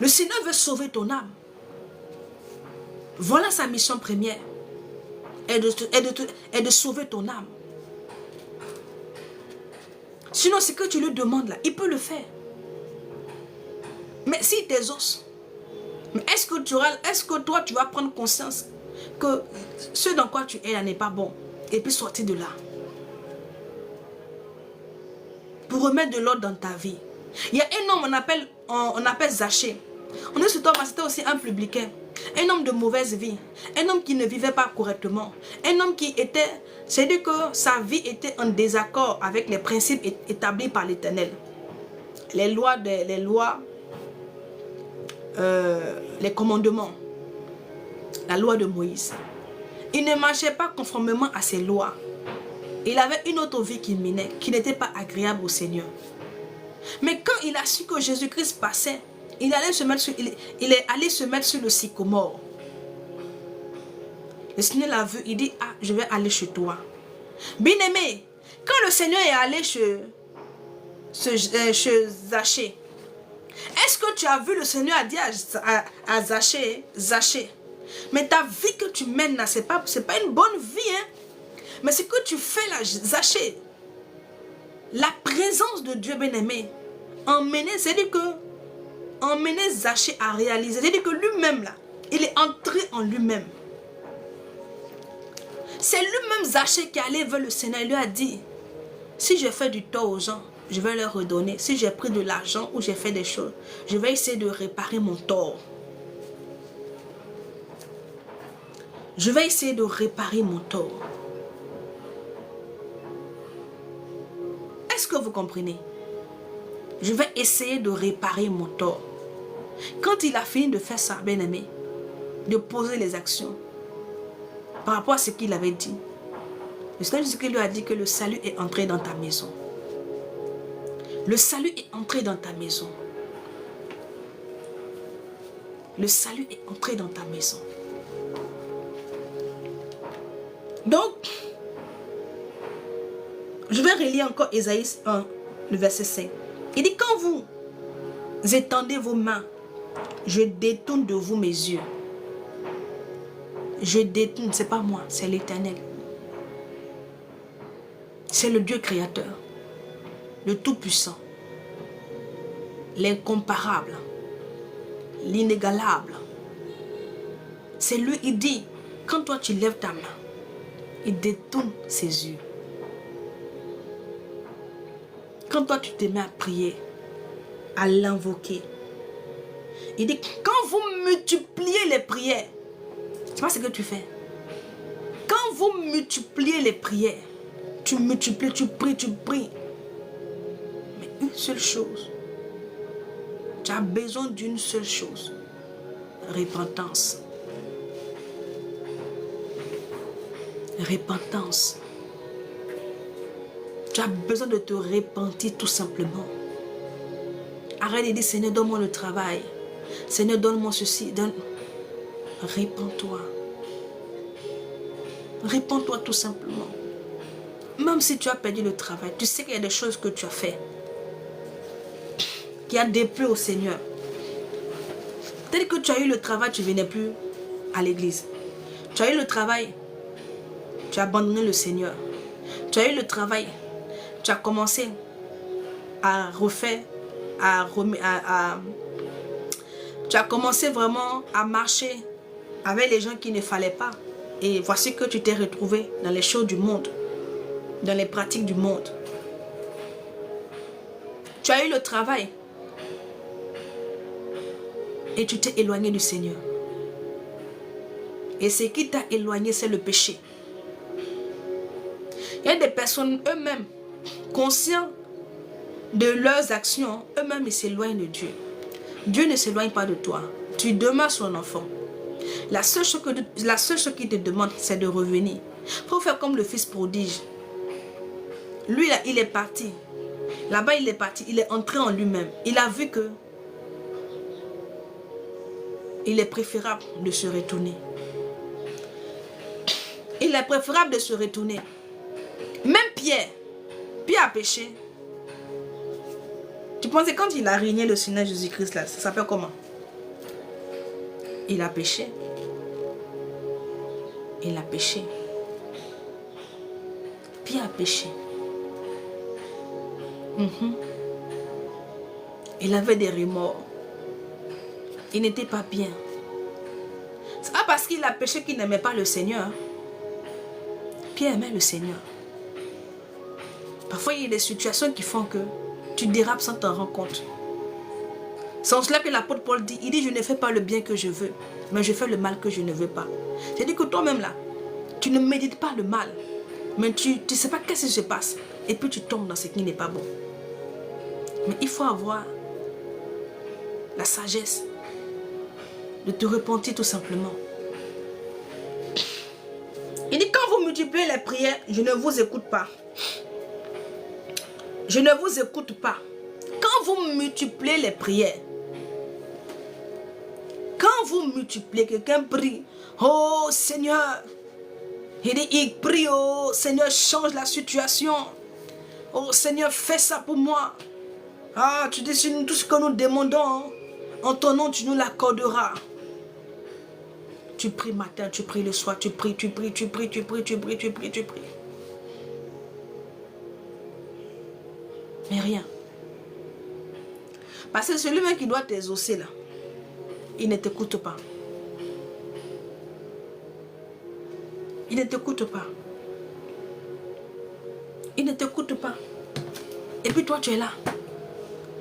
Le Seigneur veut sauver ton âme. Voilà sa mission première. Est de sauver ton âme. Sinon, ce que tu lui demandes là, il peut le faire. Mais s'il t'exauce, est-ce que toi tu vas prendre conscience que ce dans quoi tu es là n'est pas bon et puis sortir de là pour remettre de l'ordre dans ta vie? Il y a un homme, on appelle Zachée. On est sur toi, c'était aussi un publicain, un homme de mauvaise vie, un homme qui ne vivait pas correctement, un homme qui était, c'est-à-dire que sa vie était en désaccord avec les principes établis par l'Éternel, les commandements, la loi de Moïse. Il ne marchait pas conformément à ces lois. Il avait une autre vie qu'il menait, qui n'était pas agréable au Seigneur. Mais quand il a su que Jésus-Christ passait, il est allé se mettre sur le sycomore. Le Seigneur l'a vu, il dit, ah, je vais aller chez toi. Bien-aimé, quand le Seigneur est allé chez Zachée, est-ce que tu as vu le Seigneur a dit à Zachée, Zachée, mais ta vie que tu mènes là, c'est pas une bonne vie, hein? Mais ce que tu fais là, Zachée, la présence de Dieu, bien-aimé, c'est-à-dire que emmener Zachée à réaliser, c'est-à-dire que lui-même là, il est entré en lui-même. C'est lui-même Zachée qui est allé vers le Seigneur et lui a dit, si je fais du tort aux gens, je vais leur redonner. Si j'ai pris de l'argent ou j'ai fait des choses, je vais essayer de réparer mon tort. Je vais essayer de réparer mon tort. Est-ce que vous comprenez? Je vais essayer de réparer mon tort. Quand il a fini de faire ça, bien-aimé, de poser les actions, par rapport à ce qu'il avait dit, le Seigneur Jésus-Christ lui a dit que le salut est entré dans ta maison. Le salut est entré dans ta maison. Le salut est entré dans ta maison. Donc, je vais relire encore Ésaïe 1, le verset 5. Il dit, quand vous étendez vos mains, je détourne de vous mes yeux. Je détourne, c'est pas moi, c'est l'Éternel. C'est le Dieu créateur, le Tout-Puissant, l'incomparable, l'inégalable. C'est lui, il dit, quand toi tu lèves ta main, il détourne ses yeux. Quand toi tu te mets à prier, à l'invoquer, il dit, quand vous multipliez les prières, c'est pas ce que tu fais. Quand vous multipliez les prières, tu multiplies, tu pries. Mais une seule chose, tu as besoin d'une seule chose, repentance. Repentance. Tu as besoin de te repentir tout simplement. Arrête de dire, Seigneur, donne-moi le travail. Seigneur, donne-moi ceci. Répands-toi. Répands-toi tout simplement. Même si tu as perdu le travail, tu sais qu'il y a des choses que tu as fait qui a déplu au Seigneur. Tel que tu as eu le travail, tu ne venais plus à l'église. Tu as eu le travail, tu as abandonné le Seigneur. Tu as eu le travail, tu as commencé à refaire, tu as commencé vraiment à marcher avec les gens qu'il ne fallait pas. Et voici que tu t'es retrouvé dans les choses du monde, dans les pratiques du monde. Tu as eu le travail et tu t'es éloigné du Seigneur. Et ce qui t'a éloigné, c'est le péché. Il y a des personnes eux-mêmes, conscients de leurs actions, eux-mêmes ils s'éloignent de Dieu. Dieu ne s'éloigne pas de toi. Tu demeures son enfant. La seule chose qu'il te demande, c'est de revenir. Il faut faire comme le fils prodige. Lui, là, il est parti. Là-bas, il est parti. Il est entré en lui-même. Il a vu que il est préférable de se retourner. Il est préférable de se retourner. Même Pierre a péché. Tu pensais quand il a régné le Seigneur Jésus-Christ là, ça s'appelle comment? Il a péché. Il a péché. Pierre a péché. Il avait des remords. Il n'était pas bien. C'est pas parce qu'il a péché qu'il n'aimait pas le Seigneur. Pierre aimait le Seigneur. Parfois, il y a des situations qui font que tu dérapes sans t'en rendre compte. C'est en cela que l'apôtre Paul dit, il dit, je ne fais pas le bien que je veux, mais je fais le mal que je ne veux pas. C'est-à-dire que toi-même là, tu ne médites pas le mal, mais tu ne sais pas qu'est-ce qui se passe. Et puis tu tombes dans ce qui n'est pas bon. Mais il faut avoir la sagesse de te repentir tout simplement. Il dit, quand vous multipliez les prières, je ne vous écoute pas. Je ne vous écoute pas. Quand vous multipliez les prières, vous multipliez, quelqu'un prie. Oh Seigneur. Il dit, il prie, oh Seigneur, change la situation. Oh Seigneur, fais ça pour moi. Ah, tu dis, tout ce que nous demandons, en ton nom, tu nous l'accorderas. Tu pries matin, tu pries le soir, tu pries. Mais rien. Parce que celui-même qui doit t'exaucer là, il ne t'écoute pas. Il ne t'écoute pas. Il ne t'écoute pas. Et puis toi, tu es là.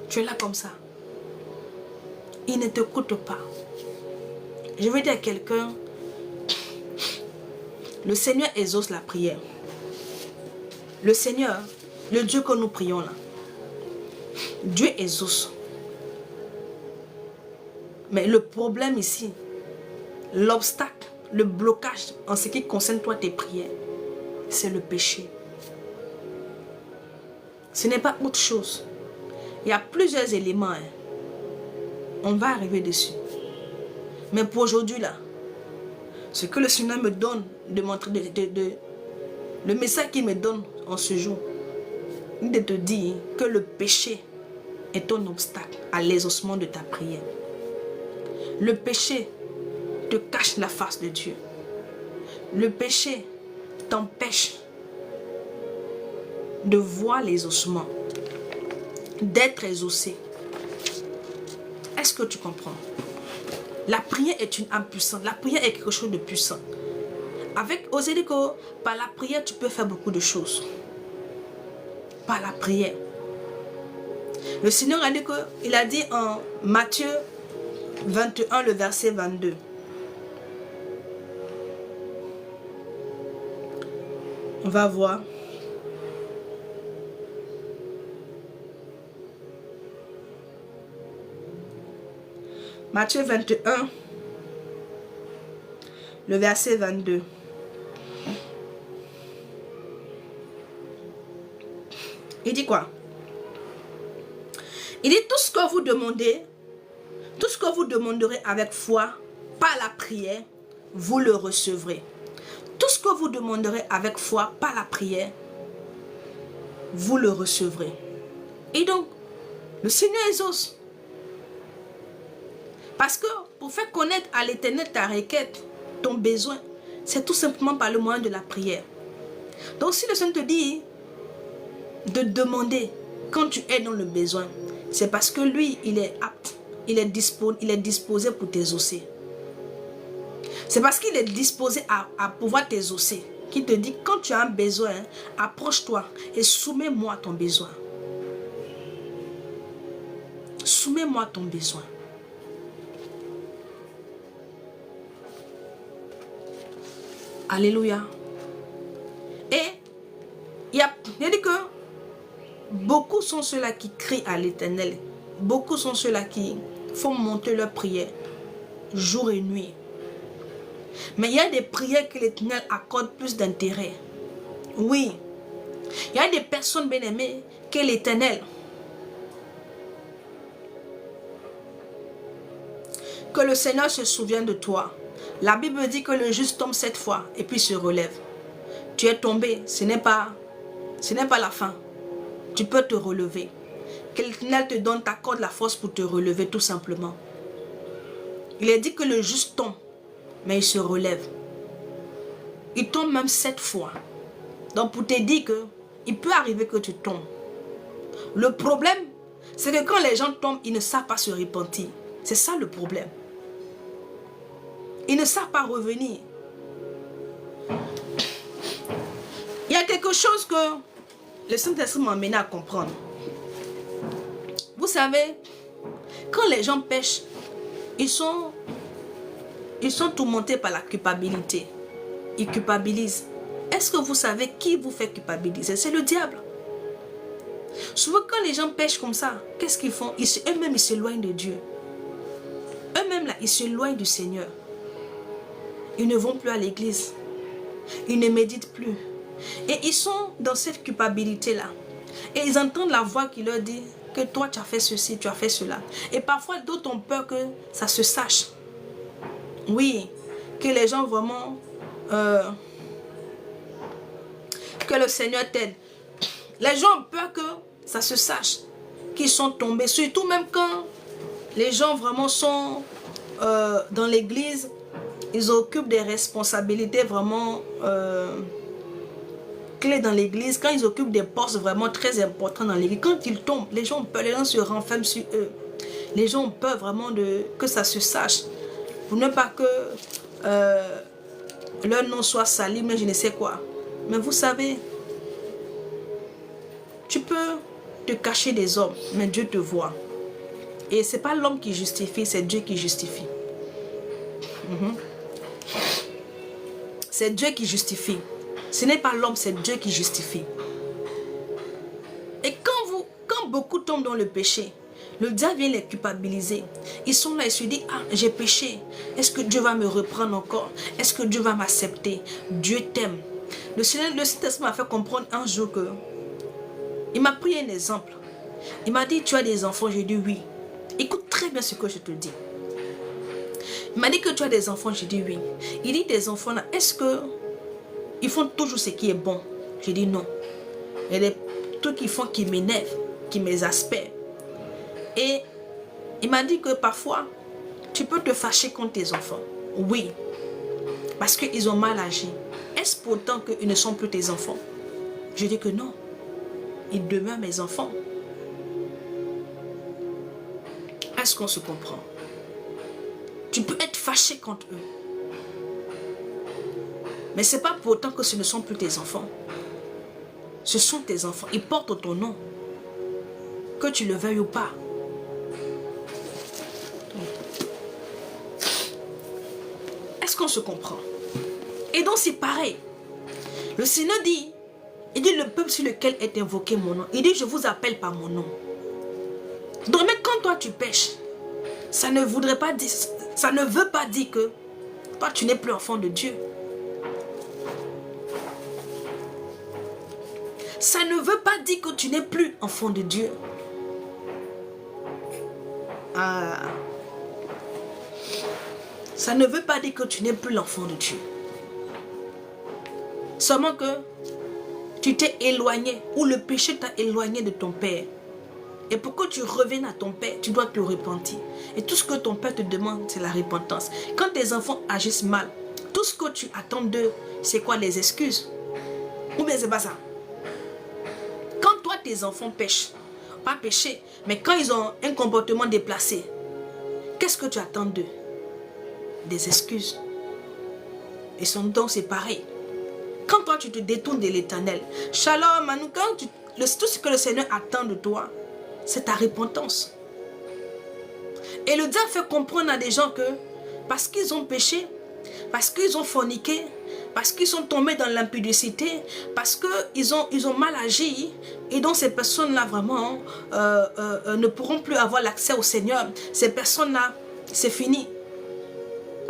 Tu es là comme ça. Il ne t'écoute pas. Je veux dire à quelqu'un, le Seigneur exauce la prière. Le Seigneur, le Dieu que nous prions là, Dieu exauce. Mais le problème ici, l'obstacle, le blocage en ce qui concerne toi tes prières, c'est le péché. Ce n'est pas autre chose. Il y a plusieurs éléments. Hein. On va arriver dessus. Mais pour aujourd'hui là, ce que le Seigneur me donne de montrer, le message qu'il me donne en ce jour, il te dit que le péché est un obstacle à l'exaucement de ta prière. Le péché te cache la face de Dieu. Le péché t'empêche de voir l'exaucement, d'être exaucé. Est-ce que tu comprends? La prière est une âme puissante. La prière est quelque chose de puissant. Avec Osédiko, par la prière, tu peux faire beaucoup de choses. Par la prière. Le Seigneur a dit que, il a dit en Matthieu 21, le verset 22. On va voir. Matthieu 21, le verset 22. Il dit quoi? Il dit tout ce que vous demandez, tout ce que vous demanderez avec foi, par la prière, vous le recevrez. Tout ce que vous demanderez avec foi, par la prière, vous le recevrez. Et donc, le Seigneur exauce. Parce que pour faire connaître à l'Éternel ta requête, ton besoin, c'est tout simplement par le moyen de la prière. Donc si le Seigneur te dit de demander quand tu es dans le besoin, c'est parce que lui, il est apte, il est disposé pour t'exaucer. C'est parce qu'il est disposé à pouvoir t'exaucer qu'il te dit quand tu as un besoin, approche-toi et soumets-moi ton besoin. Soumets-moi ton besoin. Alléluia. Et il dit que beaucoup sont ceux-là qui crient à l'Éternel. Beaucoup sont ceux-là qui font monter leur prière jour et nuit. Mais il y a des prières que l'Éternel accorde plus d'intérêt. Oui. Il y a des personnes bien-aimées que l'Éternel, que le Seigneur se souvient de toi. La Bible dit que le juste tombe 7 fois et puis se relève. Tu es tombé, ce n'est pas la fin. Tu peux te relever. Que l'Éternel te donne, t'accorde la force pour te relever tout simplement. Il est dit que le juste tombe, mais il se relève. Il tombe même 7 fois. Donc pour te dire que il peut arriver que tu tombes. Le problème, c'est que quand les gens tombent, ils ne savent pas se repentir. C'est ça le problème. Ils ne savent pas revenir. Il y a quelque chose que le Saint-Esprit m'a amené à comprendre. Vous savez, quand les gens pêchent, ils sont tourmentés par la culpabilité. Ils culpabilisent. Est-ce que vous savez qui vous fait culpabiliser? C'est le diable. Souvent quand les gens pêchent comme ça, qu'est-ce qu'ils font? Eux-mêmes, ils s'éloignent de Dieu. Eux-mêmes, là, ils s'éloignent du Seigneur. Ils ne vont plus à l'église. Ils ne méditent plus. Et ils sont dans cette culpabilité-là. Et ils entendent la voix qui leur dit que toi, tu as fait ceci, tu as fait cela. Et parfois, d'autres ont peur que ça se sache. Oui, que les gens vraiment... que le Seigneur t'aide. Les gens ont peur que ça se sache qu'ils sont tombés. Surtout même quand les gens vraiment sont dans l'église, ils occupent des responsabilités vraiment clés dans l'église. Quand ils occupent des postes vraiment très importants dans l'église, quand ils tombent, les gens ont peur, les gens se renferment sur eux. Les gens ont peur vraiment que ça se sache. Pour ne pas que leur nom soit sali, mais je ne sais quoi. Mais vous savez, tu peux te cacher des hommes, mais Dieu te voit. Et ce n'est pas l'homme qui justifie, c'est Dieu qui justifie. C'est Dieu qui justifie. Ce n'est pas l'homme, c'est Dieu qui justifie. Et quand beaucoup tombent dans le péché, le diable vient les culpabiliser. Ils sont là et se disent, ah, j'ai péché. Est-ce que Dieu va me reprendre encore? Est-ce que Dieu va m'accepter? Dieu t'aime. Le Saint-Esprit m'a fait comprendre un jour que... Il m'a pris un exemple. Il m'a dit, tu as des enfants? J'ai dit oui. Écoute très bien ce que je te dis. Il m'a dit que tu as des enfants? J'ai dit oui. Il dit, tes enfants là, est-ce que ils font toujours ce qui est bon? J'ai dit non. Il y a des trucs qu'ils font qui m'énervent, qui m'exaspèrent. Et il m'a dit que parfois, tu peux te fâcher contre tes enfants. Oui. Parce qu'ils ont mal agi. Est-ce pourtant qu'ils ne sont plus tes enfants? Je dis que non. Ils demeurent mes enfants. Est-ce qu'on se comprend? Tu peux être fâché contre eux. Mais ce n'est pas pour autant que ce ne sont plus tes enfants. Ce sont tes enfants. Ils portent ton nom. Que tu le veuilles ou pas. Est-ce qu'on se comprend? Et donc c'est pareil. Le Seigneur dit, il dit le peuple sur lequel est invoqué mon nom. Il dit je vous appelle par mon nom. Donc mais quand toi tu pêches, ça ne veut pas dire que toi tu n'es plus enfant de Dieu. Ça ne veut pas dire que tu n'es plus enfant de Dieu. Ah. Ça ne veut pas dire que tu n'es plus l'enfant de Dieu. Seulement que tu t'es éloigné ou le péché t'a éloigné de ton Père. Et pour que tu reviennes à ton Père, tu dois te repentir. Et tout ce que ton Père te demande, c'est la repentance. Quand tes enfants agissent mal, tout ce que tu attends d'eux, c'est quoi? Les excuses? Ou bien c'est pas ça? Quand toi, tes enfants pêchent, pas pécher, mais quand ils ont un comportement déplacé, qu'est-ce que tu attends d'eux? Des excuses. Et son don, c'est pareil. Quand toi, tu te détournes de l'Éternel, Shalom, Manu, tout ce que le Seigneur attend de toi, c'est ta repentance. Et le diable fait comprendre à des gens que parce qu'ils ont péché, parce qu'ils ont forniqué, parce qu'ils sont tombés dans l'impudicité, parce qu'ils ont mal agi, et donc ces personnes-là vraiment ne pourront plus avoir l'accès au Seigneur. Ces personnes-là, c'est fini.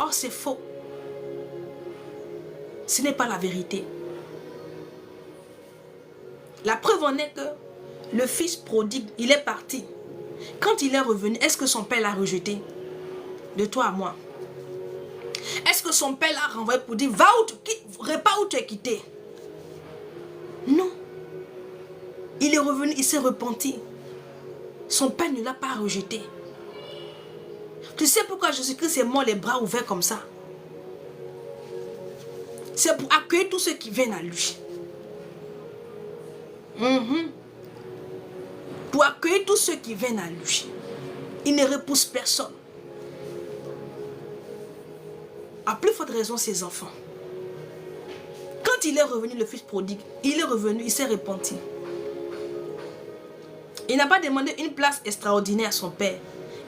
Or, c'est faux. Ce n'est pas la vérité. La preuve en est que le fils prodigue, il est parti. Quand il est revenu, est-ce que son père l'a rejeté? De toi à moi. Est-ce que son père l'a renvoyé pour dire, va repars où tu es quitté? Non. Il est revenu, il s'est repenti. Son père ne l'a pas rejeté. Tu sais pourquoi Jésus-Christ est mort les bras ouverts comme ça? C'est pour accueillir tous ceux qui viennent à lui. Pour accueillir tous ceux qui viennent à lui. Il ne repousse personne. À plus forte raison, ses enfants. Quand il est revenu, le fils prodigue, il est revenu, il s'est repenti. Il n'a pas demandé une place extraordinaire à son père.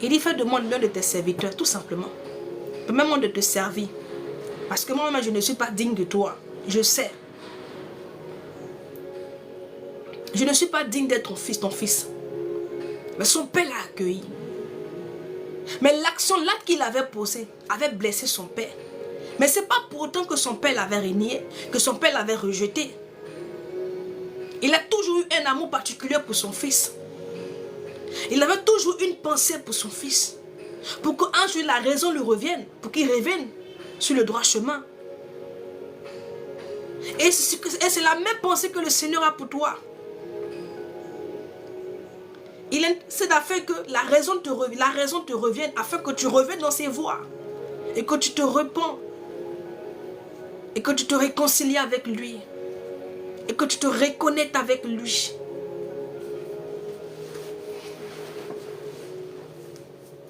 Il dit, fais demande l'un de tes serviteurs, tout simplement. Permets-moi de te servir. Parce que moi-même, je ne suis pas digne de toi. Je sais. Je ne suis pas digne d'être ton fils. Mais son père l'a accueilli. Mais l'action, l'acte qu'il avait posé, avait blessé son père. Mais ce n'est pas pour autant que son père l'avait renié, que son père l'avait rejeté. Il a toujours eu un amour particulier pour son fils. Il avait toujours une pensée pour son fils. Pour qu'un jour la raison lui revienne, pour qu'il revienne sur le droit chemin. Et c'est la même pensée que le Seigneur a pour toi. C'est afin que la raison te revienne, afin que tu reviennes dans ses voies. Et que tu te repens. Et que tu te réconcilies avec lui. Et que tu te reconnectes avec lui.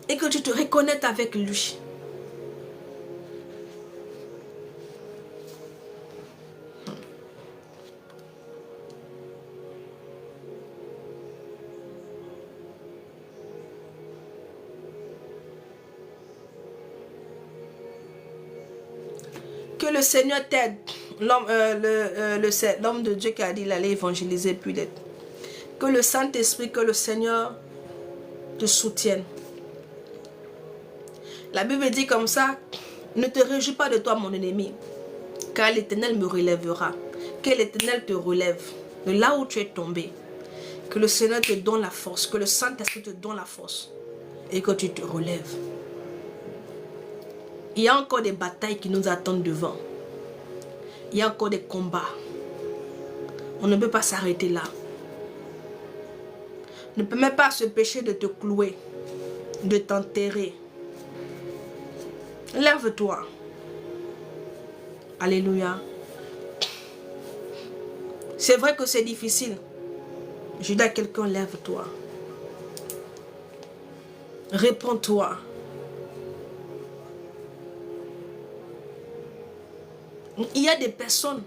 Et que tu te reconnectes avec lui. Que le Seigneur t'aide. L'homme de Dieu qui a dit qu'il allait évangéliser plus d'être. Que le Saint-Esprit, que le Seigneur te soutienne. La Bible dit comme ça, ne te réjouis pas de toi mon ennemi, car l'Éternel me relèvera. Que l'Éternel te relève de là où tu es tombé. Que le Seigneur te donne la force, que le Saint-Esprit te donne la force et que tu te relèves. Il y a encore des batailles qui nous attendent devant. Il y a encore des combats. On ne peut pas s'arrêter là. Ne permets pas à ce péché de te clouer, de t'enterrer. Lève-toi. Alléluia. C'est vrai que c'est difficile. Je dis à quelqu'un, lève-toi. Réponds-toi. Il y a des personnes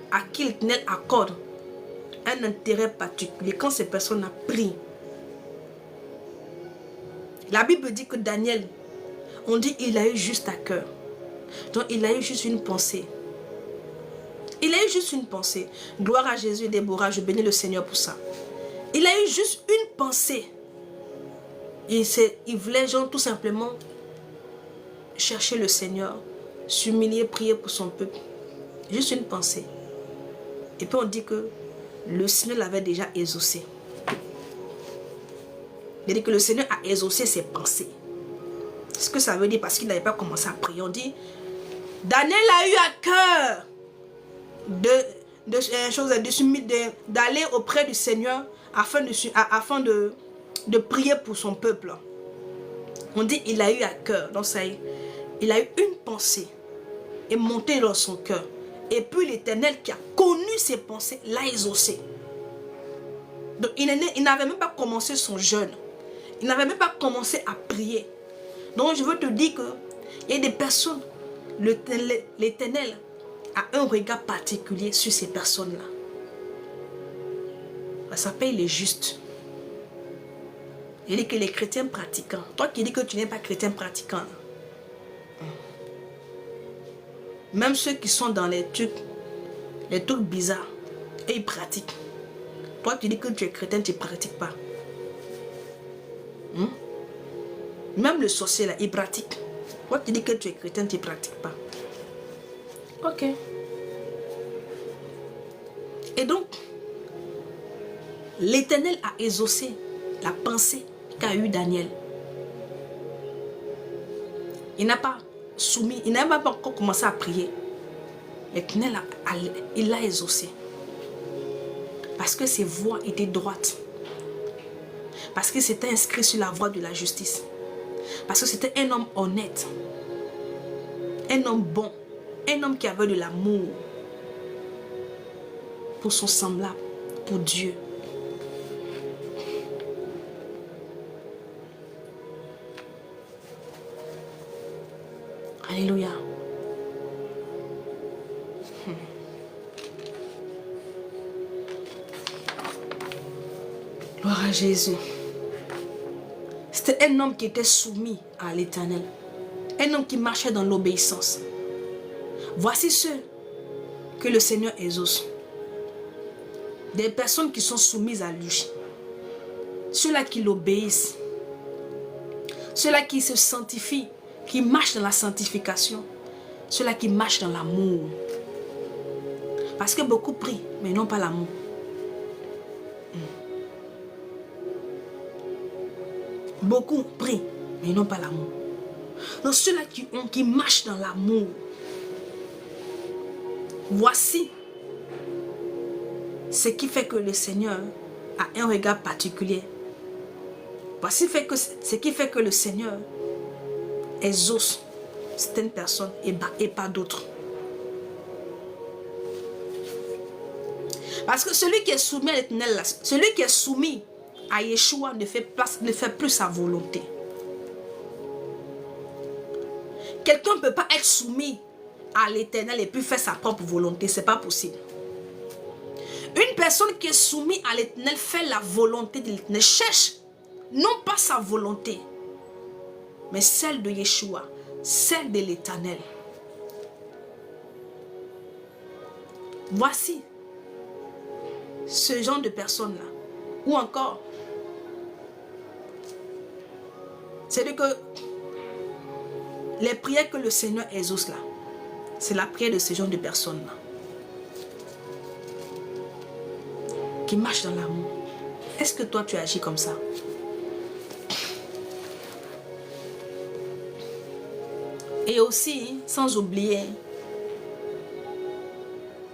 à qui l'Éternel accorde un intérêt particulier quand ces personnes ont pris. La Bible dit que Daniel, on dit il a eu juste à cœur. Donc il a eu juste une pensée. Il a eu juste une pensée. Gloire à Jésus et Déborah, je bénis le Seigneur pour ça. Il a eu juste une pensée. Il voulait genre tout simplement chercher le Seigneur, s'humilier, prier pour son peuple. Juste une pensée. Et puis on dit que le Seigneur l'avait déjà exaucé. Il dit que le Seigneur a exaucé ses pensées. Ce que ça veut dire parce qu'il n'avait pas commencé à prier. On dit, Daniel a eu à cœur d'aller auprès du Seigneur afin de prier pour son peuple. On dit, il a eu à cœur. Donc ça y est, il a eu une pensée et monté dans son cœur. Et puis l'Éternel qui a connu ses pensées l'a exaucé. Donc il n'avait même pas commencé son jeûne. Il n'avait même pas commencé à prier. Donc je veux te dire qu'il y a des personnes, l'Éternel a un regard particulier sur ces personnes-là. Ça s'appelle les justes. Il dit que les chrétiens pratiquants, toi qui dis que tu n'es pas chrétien pratiquant, même ceux qui sont dans les trucs bizarres, et ils pratiquent. Toi tu dis que tu es chrétien, tu ne pratiques pas. Même le sorcier là, il pratique. Toi tu dis que tu es chrétien, tu ne pratiques pas. Ok. Et donc, l'Éternel a exaucé la pensée qu'a eu Daniel. Il n'a pas soumis, il n'a même pas encore commencé à prier. L'Éternel il l'a exaucé. Parce que ses voies étaient droites. Parce qu'il s'était inscrit sur la voie de la justice. Parce que c'était un homme honnête. Un homme bon. Un homme qui avait de l'amour. Pour son semblable. Pour Dieu. Alléluia. Gloire à Jésus. C'était un homme qui était soumis à l'Éternel. Un homme qui marchait dans l'obéissance. Voici ceux que le Seigneur exauce. Des personnes qui sont soumises à lui. Ceux-là qui l'obéissent. Ceux-là qui se sanctifient, qui marchent dans la sanctification. Ceux-là qui marchent dans l'amour. Parce que beaucoup prient, mais n'ont pas l'amour. Beaucoup prient, mais ils n'ont pas l'amour. dans ceux-là qui marchent dans l'amour. Voici ce qui fait que le Seigneur a un regard particulier. Voici ce qui fait que le Seigneur exauce certaines personnes et pas d'autres. Parce que celui qui est soumis à l'Éternel, celui qui est soumis à Yeshua ne fait plus sa volonté. Quelqu'un ne peut pas être soumis à l'Éternel et puis faire sa propre volonté. Ce n'est pas possible. Une personne qui est soumise à l'Éternel fait la volonté de l'Éternel. Cherche non pas sa volonté, mais celle de Yeshua, celle de l'Éternel. Voici ce genre de personnes-là. Ou encore, c'est que les prières que le Seigneur exauce là, c'est la prière de ce genre de personnes-là. Qui marchent dans l'amour. Est-ce que toi tu agis comme ça? Et aussi, sans oublier,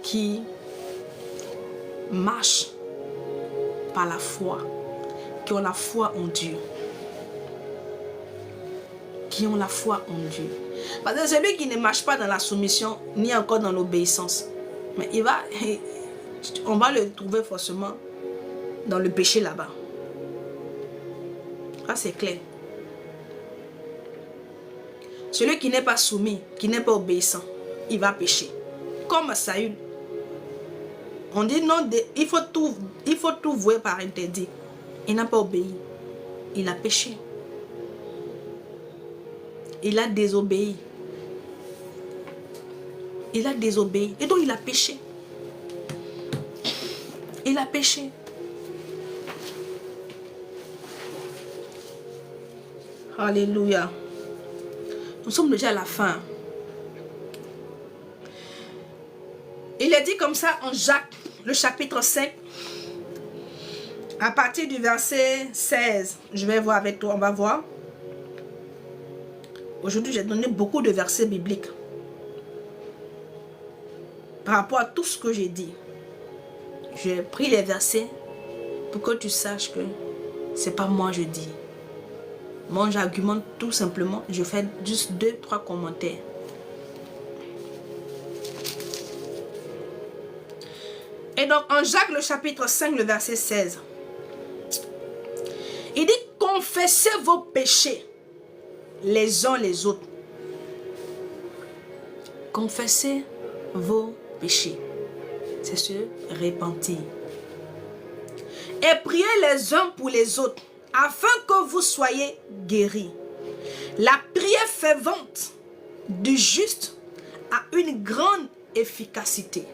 qui marchent par la foi, qui ont la foi en Dieu. Qui ont la foi en Dieu. Parce que celui qui ne marche pas dans la soumission, ni encore dans l'obéissance, mais on va le trouver forcément dans le péché là-bas. Ça c'est clair. Celui qui n'est pas soumis, qui n'est pas obéissant, il va pécher. Comme Saül. On dit non, il faut tout vouer par interdit. Il n'a pas obéi. Il a péché. Il a désobéi. Il a désobéi. Et donc il a péché. Il a péché. Alléluia. Nous sommes déjà à la fin. Il est dit comme ça en Jacques, le chapitre 5, à partir du verset 16. Je vais voir avec toi, on va voir. Aujourd'hui, j'ai donné beaucoup de versets bibliques par rapport à tout ce que j'ai dit. J'ai pris les versets pour que tu saches que c'est pas moi je dis. Moi, j'argumente tout simplement. Je fais juste 2-3 commentaires. Et donc, en Jacques, le chapitre 5, le verset 16, il dit, confessez vos péchés les uns les autres. Confessez vos péchés. C'est se repentir. Et priez les uns pour les autres, afin que vous soyez guéris. La prière fervente du juste a une grande efficacité.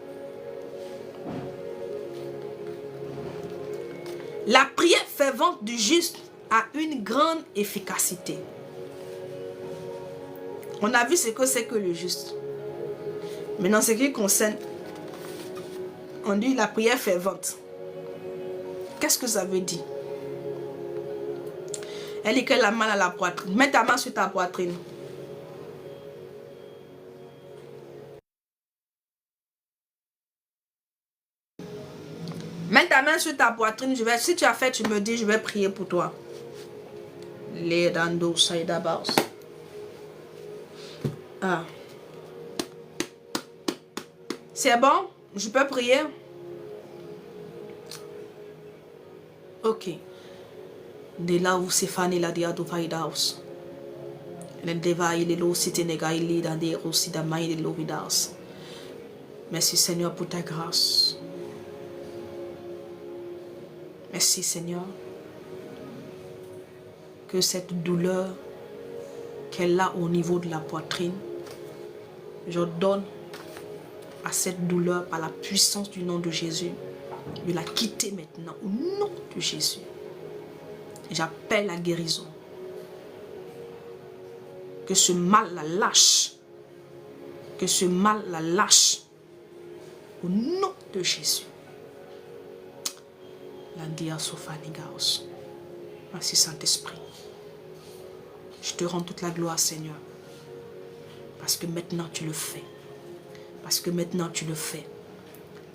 La prière fervente du juste a une grande efficacité. On a vu ce que c'est que le juste. Maintenant, ce qui concerne, on dit la prière fervente. Qu'est-ce que ça veut dire? Elle dit qu'elle a mal à la poitrine. Mets ta main sur ta poitrine. Mets ta main sur ta poitrine. Si tu as fait, tu me dis, je vais prier pour toi. Les dando saïdabas. Ah. C'est bon? Je peux prier? Ok. De là où c'est fané la dia do faïdaus. Le deva il est l'eau si tu n'es il dans des aussi dans maï de l'ovidas. Merci Seigneur pour ta grâce. Merci Seigneur. Que cette douleur qu'elle a au niveau de la poitrine, je donne à cette douleur par la puissance du nom de Jésus. De la quitter maintenant au nom de Jésus. J'appelle la guérison. Que ce mal la lâche. Que ce mal la lâche. Au nom de Jésus. Landia Sofanigaos. Merci Saint-Esprit. Je te rends toute la gloire, Seigneur. Parce que maintenant tu le fais. Parce que maintenant tu le fais.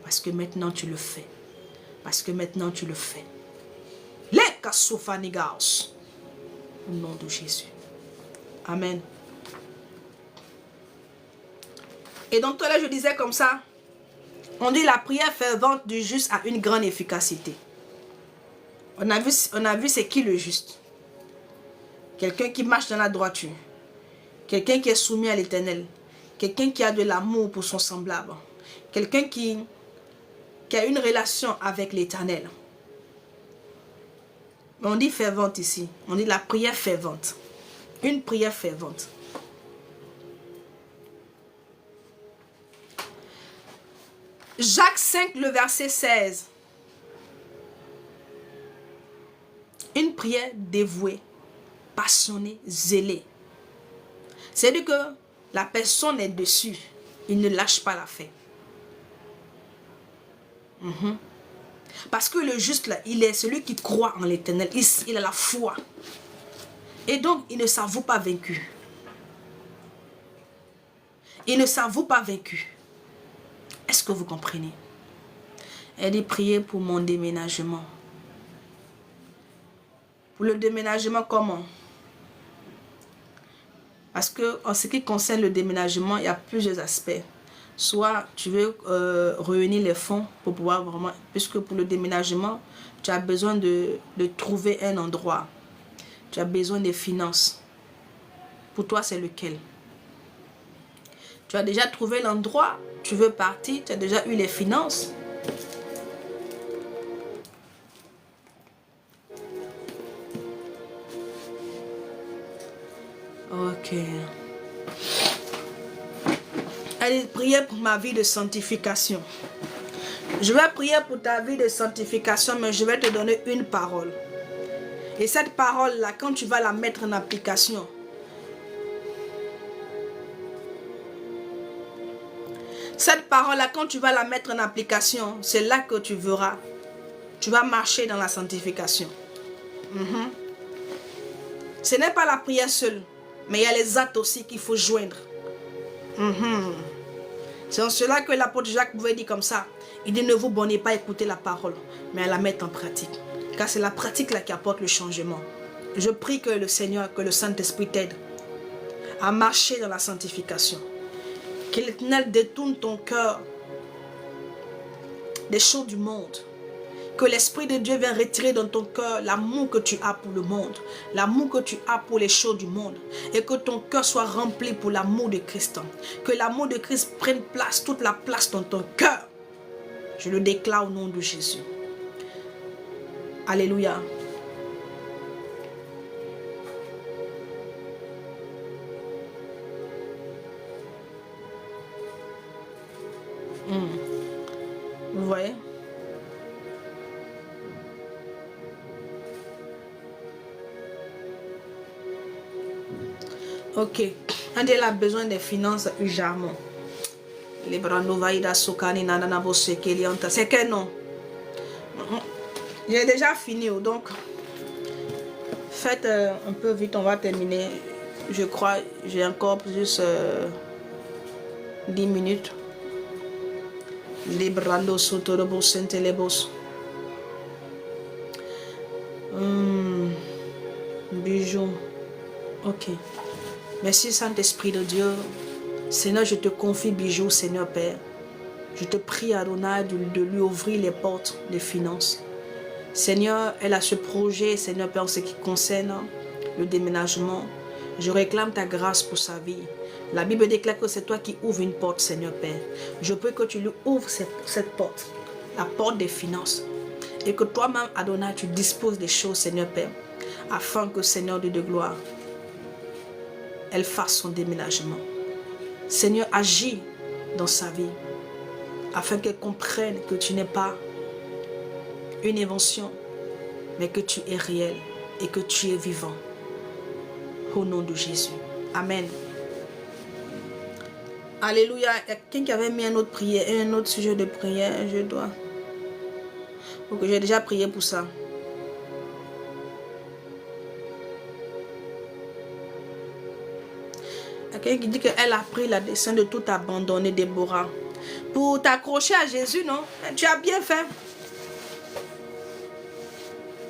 Parce que maintenant tu le fais. Parce que maintenant tu le fais. Les Kassoufanigaos. Au nom de Jésus. Amen. Et donc toi là je disais comme ça. On dit la prière fervente du juste a une grande efficacité. On a vu c'est qui le juste. Quelqu'un qui marche dans la droiture. Quelqu'un qui est soumis à l'Éternel. Quelqu'un qui a de l'amour pour son semblable. Quelqu'un qui a une relation avec l'Éternel. On dit fervente ici. On dit la prière fervente. Une prière fervente. Jacques 5, le verset 16. Une prière dévouée, passionnée, zélée. C'est-à-dire que la personne est dessus. Il ne lâche pas l'affaire. Parce que le juste là, il est celui qui croit en l'Éternel. Il a la foi. Et donc, il ne s'avoue pas vaincu. Il ne s'avoue pas vaincu. Est-ce que vous comprenez? Elle dit prier pour mon déménagement. Pour le déménagement, comment? Parce que en ce qui concerne le déménagement, il y a plusieurs aspects. Soit tu veux réunir les fonds pour pouvoir vraiment... Puisque pour le déménagement, tu as besoin de trouver un endroit. Tu as besoin des finances. Pour toi, c'est lequel? Tu as déjà trouvé l'endroit, tu veux partir, tu as déjà eu les finances. Ok. Allez, priez pour ma vie de sanctification. Je vais prier pour ta vie de sanctification, mais je vais te donner une parole. Et cette parole-là, quand tu vas la mettre en application, cette parole-là, quand tu vas la mettre en application, c'est là que tu verras. Tu vas marcher dans la sanctification. Ce n'est pas la prière seule, mais il y a les actes aussi qu'il faut joindre. C'est en cela que l'apôtre Jacques pouvait dire comme ça. Il dit ne vous bornez pas à écouter la parole, mais à la mettre en pratique. Car c'est la pratique là qui apporte le changement. Je prie que le Seigneur, que le Saint-Esprit t'aide à marcher dans la sanctification. Que l'Éternel détourne ton cœur des choses du monde. Que l'Esprit de Dieu vienne retirer dans ton cœur l'amour que tu as pour le monde. L'amour que tu as pour les choses du monde. Et que ton cœur soit rempli pour l'amour de Christ. Que l'amour de Christ prenne place, toute la place dans ton cœur. Je le déclare au nom de Jésus. Alléluia. Vous voyez? Ok. Andel a besoin des finances urgemment. Les brandovaïda sokani nanana sekelianta. C'est que non. J'ai déjà fini, donc faites un peu vite, on va terminer. Je crois j'ai encore plus 10 minutes. Les brandos sotorobos sentelebos. Bijou. Ok. Merci Saint-Esprit de Dieu. Seigneur, je te confie Bijou, Seigneur Père. Je te prie, Adonai, de lui ouvrir les portes des finances. Seigneur, elle a ce projet, Seigneur Père, en ce qui concerne le déménagement. Je réclame ta grâce pour sa vie. La Bible déclare que c'est toi qui ouvres une porte, Seigneur Père. Je prie que tu lui ouvres cette porte, la porte des finances. Et que toi-même, Adonai, tu disposes des choses, Seigneur Père, afin que, Seigneur Dieu de gloire, elle fasse son déménagement. Seigneur, agis dans sa vie, afin qu'elle comprenne que tu n'es pas une invention, mais que tu es réel et que tu es vivant. Au nom de Jésus. Amen. Alléluia. Il y a quelqu'un qui avait mis un autre sujet de prière. Je dois. Donc j'ai déjà prié pour ça. quelqu'un qui dit qu'elle a pris la décision de tout abandonner, Déborah. Pour t'accrocher à Jésus, non? Tu as bien fait.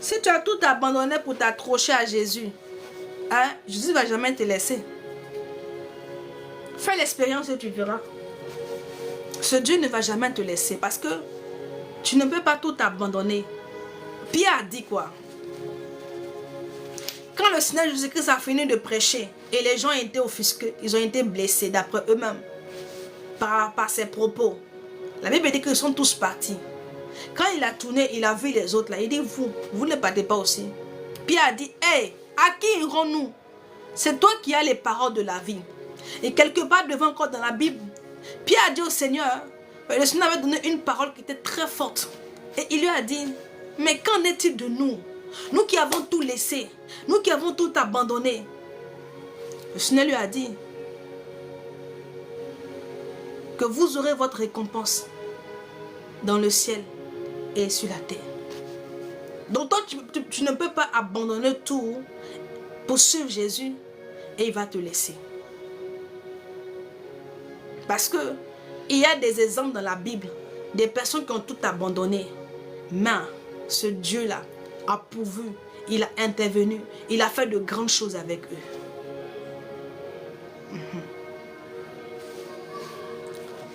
Si tu as tout abandonné pour t'accrocher à Jésus, hein, Jésus ne va jamais te laisser. Fais l'expérience et tu verras. Ce Dieu ne va jamais te laisser parce que tu ne peux pas tout abandonner. Pierre a dit quoi? Quand le Seigneur Jésus-Christ a fini de prêcher et les gens ont été offusqués, ils ont été blessés d'après eux-mêmes par ses propos. La Bible dit qu'ils sont tous partis. Quand il a tourné, il a vu les autres là. Il dit, vous ne partez pas aussi. Pierre a dit, hey, à qui irons-nous? C'est toi qui as les paroles de la vie. Et quelque part devant encore dans la Bible, Pierre a dit au Seigneur, le Seigneur avait donné une parole qui était très forte. Et il lui a dit, mais qu'en est-il de nous? Nous qui avons tout laissé, nous qui avons tout abandonné. Le Seigneur lui a dit que vous aurez votre récompense dans le ciel et sur la terre. Donc toi, tu ne peux pas abandonner tout pour suivre Jésus et il va te laisser. Parce que il y a des exemples dans la Bible, des personnes qui ont tout abandonné. Mais ce Dieu-là a pourvu, il a intervenu, il a fait de grandes choses avec eux.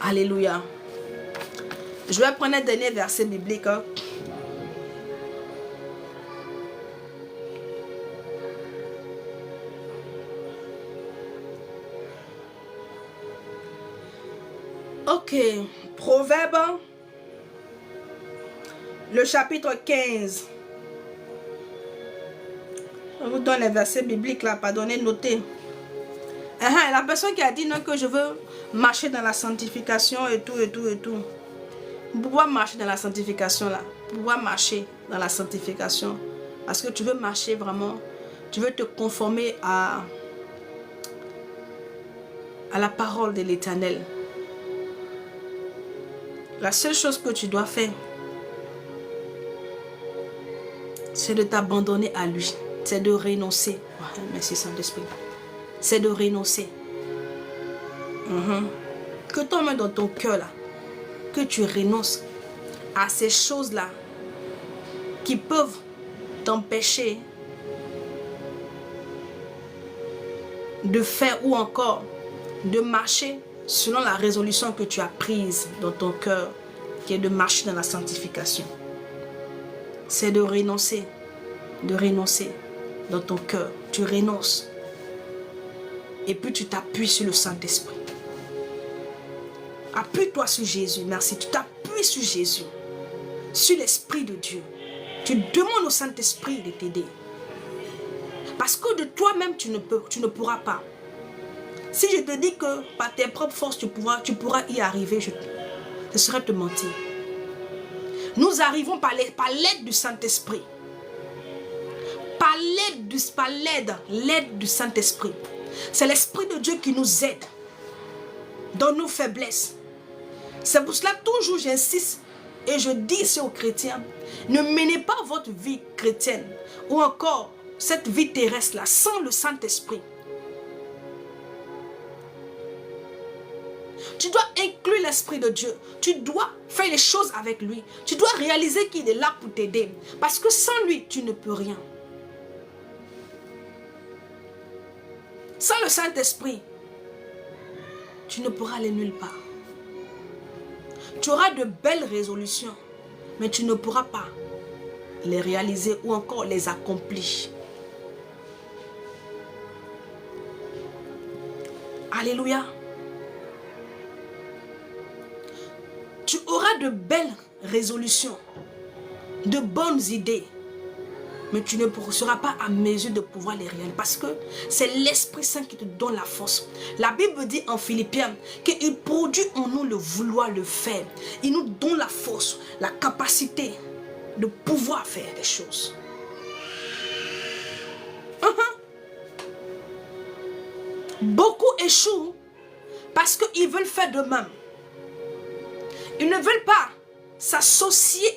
Alléluia. Je vais prendre un dernier verset biblique. Hein. Ok, Proverbe, le chapitre 15. Je vous donne les versets bibliques là, pardonnez, notez. La personne qui a dit non, que je veux marcher dans la sanctification et tout, et tout, et tout. Pourquoi marcher dans la sanctification là? Pourquoi marcher dans la sanctification? Parce que tu veux marcher vraiment, tu veux te conformer à la parole de l'Éternel. La seule chose que tu dois faire, c'est de t'abandonner à lui. C'est de renoncer. Merci Saint-Esprit. C'est de renoncer. Que toi-même dans ton cœur là, que tu renonces à ces choses-là qui peuvent t'empêcher de faire ou encore de marcher selon la résolution que tu as prise dans ton cœur, qui est de marcher dans la sanctification. C'est de renoncer dans ton cœur. Tu renonces. Et puis tu t'appuies sur le Saint-Esprit. Appuie-toi sur Jésus. Merci. Tu t'appuies sur Jésus. Sur l'Esprit de Dieu. Tu demandes au Saint-Esprit de t'aider. Parce que de toi-même, tu ne pourras pas. Si je te dis que par tes propres forces, tu pourras y arriver, ce serait te mentir. Nous arrivons par l'aide du Saint-Esprit. Par l'aide du Saint-Esprit. C'est l'Esprit de Dieu qui nous aide dans nos faiblesses. C'est pour cela toujours j'insiste et je dis ici aux chrétiens, ne menez pas votre vie chrétienne ou encore cette vie terrestre là sans le Saint-Esprit. Tu dois inclure l'Esprit de Dieu. Tu dois faire les choses avec lui. Tu dois réaliser qu'il est là pour t'aider. Parce que sans lui, tu ne peux rien. Sans le Saint-Esprit, tu ne pourras aller nulle part. Tu auras de belles résolutions, mais tu ne pourras pas les réaliser ou encore les accomplir. Alléluia. Tu auras de belles résolutions, de bonnes idées, mais tu ne seras pas à mesure de pouvoir les réaliser parce que c'est l'Esprit Saint qui te donne la force. La Bible dit en Philippiens qu'il produit en nous le vouloir le faire. Il nous donne la force, la capacité de pouvoir faire des choses. Beaucoup échouent parce qu'ils veulent faire de même. Ils ne veulent pas s'associer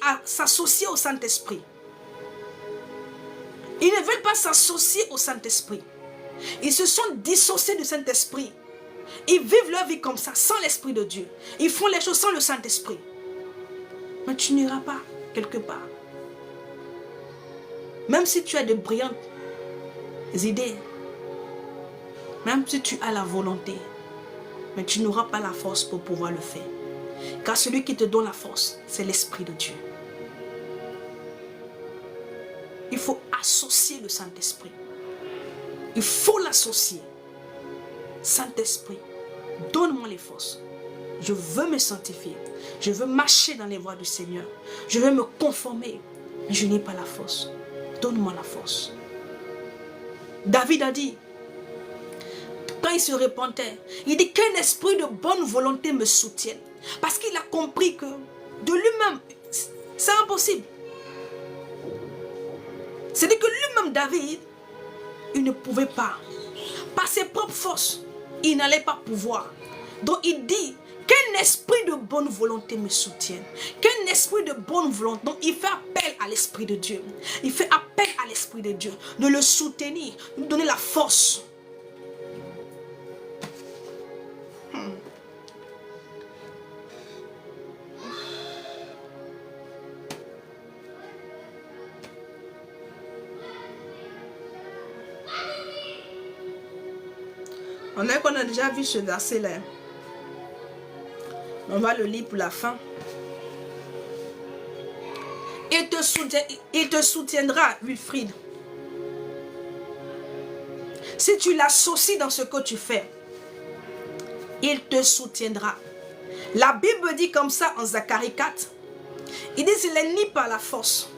au Saint-Esprit. Ils ne veulent pas s'associer au Saint-Esprit. Ils se sont dissociés du Saint-Esprit Ils vivent leur vie comme ça, sans l'Esprit de Dieu. Ils font les choses sans le Saint-Esprit. Mais tu n'iras pas quelque part. Même si tu as de brillantes idées, même si tu as la volonté, mais tu n'auras pas la force pour pouvoir le faire. Car celui qui te donne la force, c'est l'Esprit de Dieu. Il faut associer le Saint-Esprit. Il faut l'associer. Saint-Esprit, donne-moi les forces. Je veux me sanctifier. Je veux marcher dans les voies du Seigneur. Je veux me conformer. Mais je n'ai pas la force. Donne-moi la force. David a dit, quand il se repentait, il dit qu'un esprit de bonne volonté me soutienne. Parce qu'il a compris que de lui-même, c'est impossible. C'est-à-dire que lui-même, David, il ne pouvait pas. Par ses propres forces, il n'allait pas pouvoir. Donc il dit qu'un esprit de bonne volonté me soutienne. Qu'un esprit de bonne volonté. Donc il fait appel à l'Esprit de Dieu. Il fait appel à l'Esprit de Dieu. De le soutenir, de lui donner la force. On a déjà vu ce verset-là. On va le lire pour la fin. Il te soutiendra, Wilfried. Si tu l'associes dans ce que tu fais, il te soutiendra. La Bible dit comme ça en Zacharie 4. Il dit, il n'est ni par la force.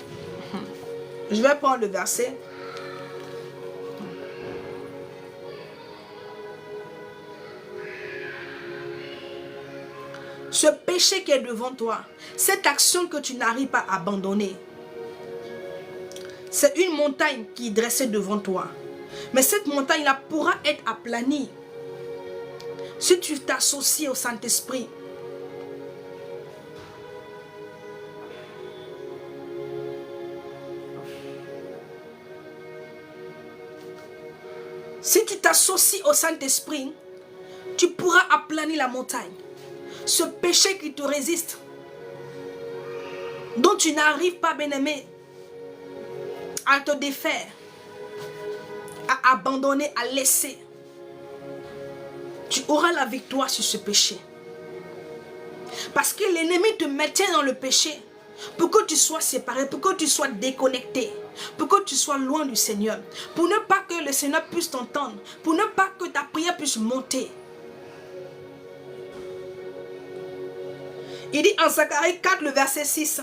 Je vais prendre le verset. Ce péché qui est devant toi, cette action que tu n'arrives pas à abandonner, c'est une montagne qui est dressée devant toi. Mais cette montagne-là pourra être aplanie si tu t'associes au Saint-Esprit. Si tu t'associes au Saint-Esprit, tu pourras aplanir la montagne. Ce péché qui te résiste, dont tu n'arrives pas, bien-aimé, à te défaire, à abandonner, à laisser, tu auras la victoire sur ce péché. Parce que l'ennemi te maintient dans le péché pour que tu sois séparé, pour que tu sois déconnecté, pour que tu sois loin du Seigneur, pour ne pas que le Seigneur puisse t'entendre, pour ne pas que ta prière puisse monter. Il dit en Zacharie 4, le verset 6.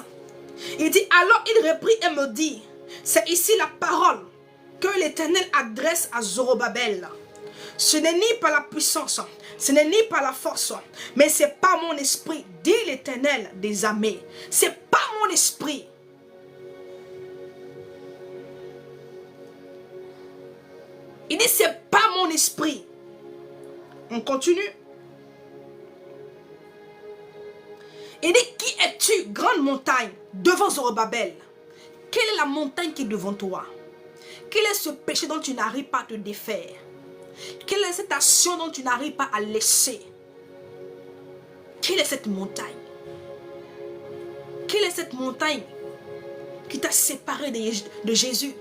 Il dit, alors il reprit et me dit, c'est ici la parole que l'Éternel adresse à Zorobabel. Ce n'est ni par la puissance, ce n'est ni par la force, mais c'est par mon esprit, dit l'Éternel des armées. C'est par mon esprit. Il dit, c'est par mon esprit. On continue. Il dit, qui es-tu, grande montagne, devant Zorobabel? Quelle est la montagne qui est devant toi? Quel est ce péché dont tu n'arrives pas à te défaire? Quelle est cette action dont tu n'arrives pas à laisser? Quelle est cette montagne? Quelle est cette montagne qui t'a séparé de Jésus?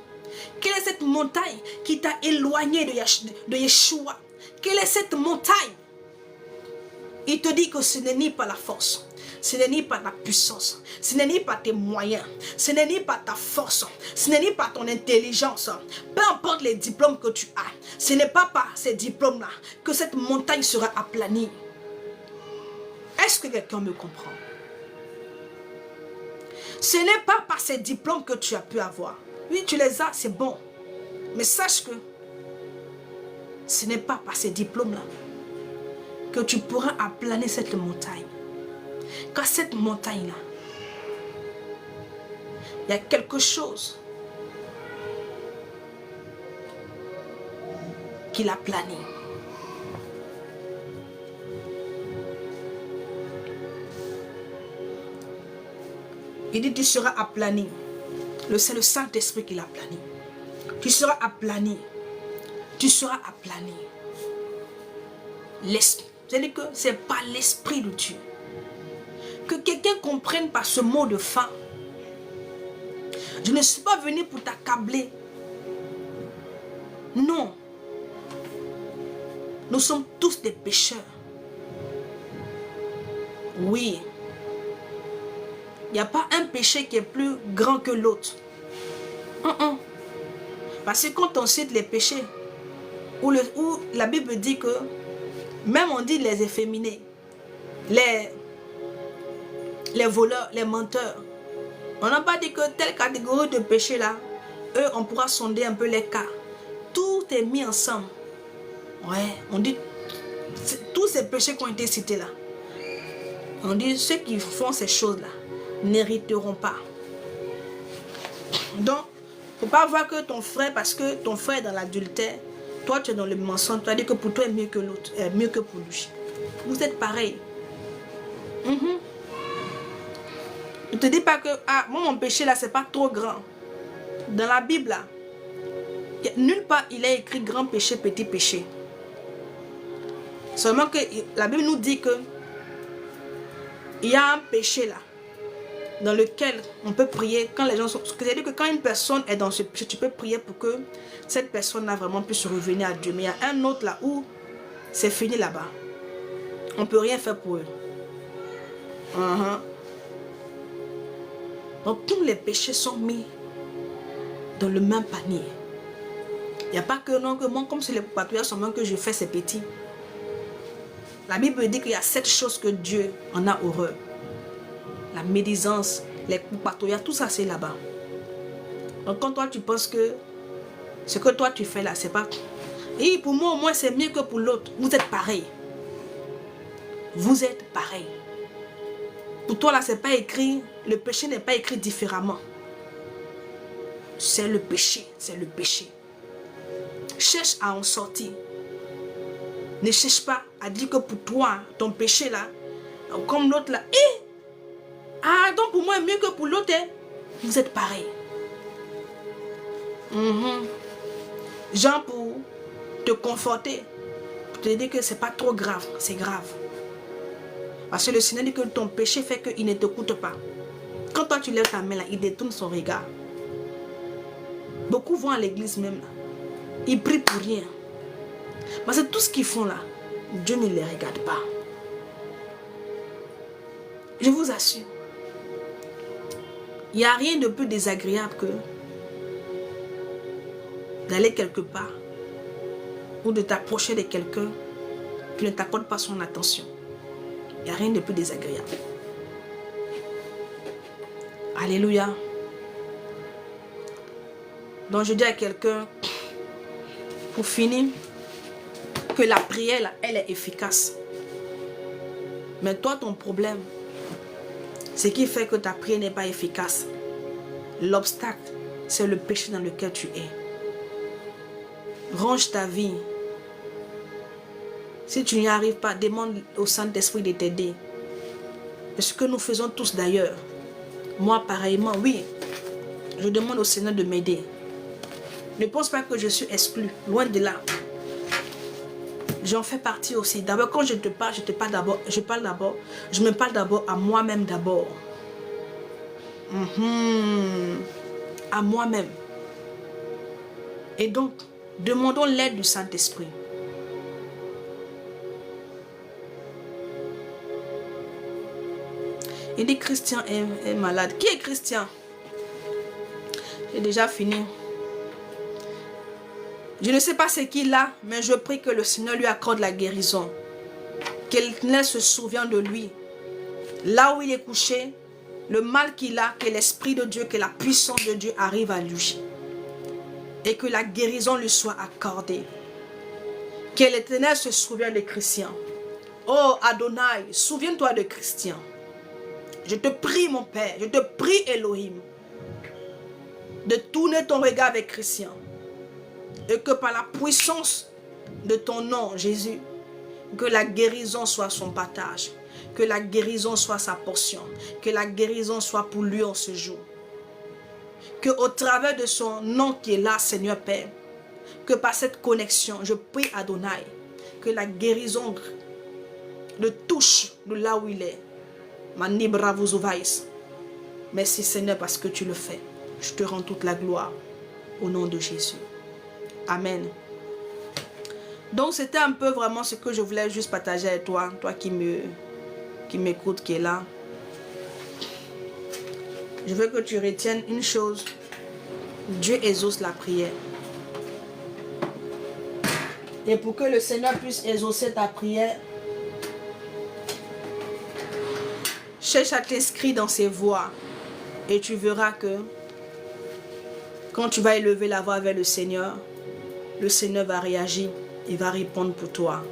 Quelle est cette montagne qui t'a éloigné de Yeshua? Quelle est cette montagne? Il te dit que ce n'est ni par la force, ce n'est ni par ta puissance, ce n'est ni par tes moyens, ce n'est ni par ta force, ce n'est ni par ton intelligence. Peu importe les diplômes que tu as, ce n'est pas par ces diplômes-là que cette montagne sera aplanie. Est-ce que quelqu'un me comprend? Ce n'est pas par ces diplômes que tu as pu avoir. Oui, tu les as, c'est bon. Mais sache que ce n'est pas par ces diplômes-là que tu pourras aplanir cette montagne. Car cette montagne-là, il y a quelque chose qui l'aplanit. Il dit, tu seras aplani. C'est le Saint-Esprit qui l'aplanit. Tu seras aplani. Tu seras aplani. C'est-à-dire que ce n'est pas l'esprit de Dieu. Que quelqu'un comprenne par ce mot de fin. Je ne suis pas venu pour t'accabler. Non. Nous sommes tous des pécheurs. Oui. Il n'y a pas un péché qui est plus grand que l'autre. Parce que quand on cite les péchés, où la Bible dit que, même on dit les efféminés, les voleurs, les menteurs, on n'a pas dit que telle catégorie de péchés là, eux, on pourra sonder un peu les cas. Tout est mis ensemble. Ouais, on dit, tous ces péchés qui ont été cités là, on dit, ceux qui font ces choses là, n'hériteront pas. Donc, il ne faut pas voir que ton frère, parce que ton frère est dans l'adultère, toi tu es dans le mensonge, tu as dit que pour toi est mieux que l'autre, est mieux que pour lui. Vous êtes pareil. Ne te dis pas que, ah, moi mon péché là, c'est pas trop grand. Dans la Bible là, nulle part il est écrit grand péché, petit péché. Seulement que la Bible nous dit que il y a un péché là, dans lequel on peut prier quand les gens sont... C'est-à-dire que quand une personne est dans ce péché, tu peux prier pour que cette personne-là vraiment puisse revenir à Dieu. Mais il y a un autre là où c'est fini là-bas. On ne peut rien faire pour eux. Donc tous les péchés sont mis dans le même panier. Il n'y a pas que non, que moi, comme c'est les patrouilles seulement que je fais ces petits. La Bible dit qu'il y a 7 choses que Dieu en a horreur. La médisance, les patrouilles, tout ça c'est là-bas. Donc quand toi tu penses que ce que toi tu fais là, c'est pas... Et pour moi au moins c'est mieux que pour l'autre. Vous êtes pareil. Vous êtes pareil. Pour toi là c'est pas écrit, le péché n'est pas écrit différemment. C'est le péché, c'est le péché. Cherche à en sortir. Ne cherche pas à dire que pour toi, ton péché là, comme l'autre là, ah donc pour moi est mieux que pour l'autre, vous êtes pareil. Genre pour te conforter, pour te dire que c'est pas trop grave, c'est grave. Parce que le Seigneur dit que ton péché fait qu'il ne t'écoute pas. Quand toi tu lèves ta main là, il détourne son regard. Beaucoup vont à l'église même là. Ils prient pour rien. Parce que tout ce qu'ils font là, Dieu ne les regarde pas. Je vous assure. Il n'y a rien de plus désagréable que d'aller quelque part ou de t'approcher de quelqu'un qui ne t'accorde pas son attention. Il n'y a rien de plus désagréable. Alléluia. Donc je dis à quelqu'un, pour finir, que la prière, là, elle est efficace. Mais toi, ton problème, ce qui fait que ta prière n'est pas efficace, l'obstacle, c'est le péché dans lequel tu es. Range ta vie. Si tu n'y arrives pas, demande au Saint-Esprit de t'aider. C'est ce que nous faisons tous d'ailleurs. Moi, pareillement, oui. Je demande au Seigneur de m'aider. Ne pense pas que je suis exclu. Loin de là. J'en fais partie aussi. D'abord, quand je te parle, je me parle d'abord à moi-même d'abord. À moi-même. Et donc, demandons l'aide du Saint-Esprit. Il dit Christian est malade. Qui est Christian? J'ai déjà fini. Je ne sais pas ce qu'il a, mais je prie que le Seigneur lui accorde la guérison. Quelqu'un se souvient de lui. Là où il est couché, le mal qu'il a, que l'Esprit de Dieu, que la puissance de Dieu arrive à lui. Et que la guérison lui soit accordée. Que l'Éternel se souvienne de Christian. Oh Adonai, souviens-toi de Christian. Je te prie mon Père, je te prie Elohim, de tourner ton regard avec Christian. Et que par la puissance de ton nom, Jésus, que la guérison soit son partage. Que la guérison soit sa portion. Que la guérison soit pour lui en ce jour. Que au travers de son nom qui est là, Seigneur Père, que par cette connexion, je prie Adonai, que la guérison le touche de là où il est. Merci Seigneur parce que tu le fais. Je te rends toute la gloire au nom de Jésus. Amen. Donc c'était un peu vraiment ce que je voulais juste partager avec toi. Toi qui m'écoutes, qui est là. Je veux que tu retiennes une chose. Dieu exauce la prière. Et pour que le Seigneur puisse exaucer ta prière, cherche à t'inscrire dans ses voies. Et tu verras que quand tu vas élever la voix vers le Seigneur va réagir. Il va répondre pour toi.